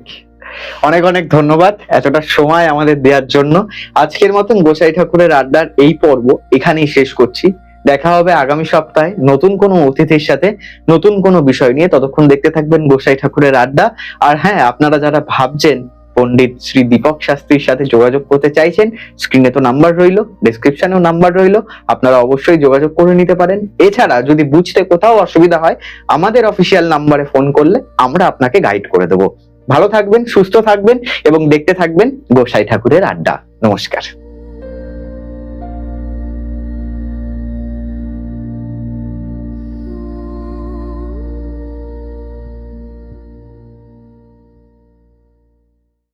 অনেক অনেক ধন্যবাদ এতটা সময় আমাদের দেওয়ার জন্য। আজকের মতন গোসাই ঠাকুরের আড্ডার এই পর্ব এখানেই শেষ করছি। দেখা হবে আগামী সপ্তাহে নতুন কোনো অতিথির সাথে, নতুন কোনো বিষয় নিয়ে। ততক্ষণ দেখতে থাকবেন গোসাই ঠাকুরের আড্ডা। আর হ্যাঁ, আপনারা যারা ভাবছেন পণ্ডিত শ্রী দীপক শাস্ত্রীর সাথে যোগাযোগ করতে চাইছেন, স্ক্রিনে তো নাম্বার রইলো, ডেসক্রিপশনেও নাম্বার রইলো, আপনারা অবশ্যই যোগাযোগ করে নিতে পারেন। এছাড়া যদি বুঝতে কোথাও অসুবিধা হয়, আমাদের অফিসিয়াল নাম্বারে ফোন করলে আমরা আপনাকে গাইড করে দেবো। ভালো থাকবেন, সুস্থ থাকবেন এবং দেখতে থাকবেন গোসাই ঠাকুরের আড্ডা। নমস্কার।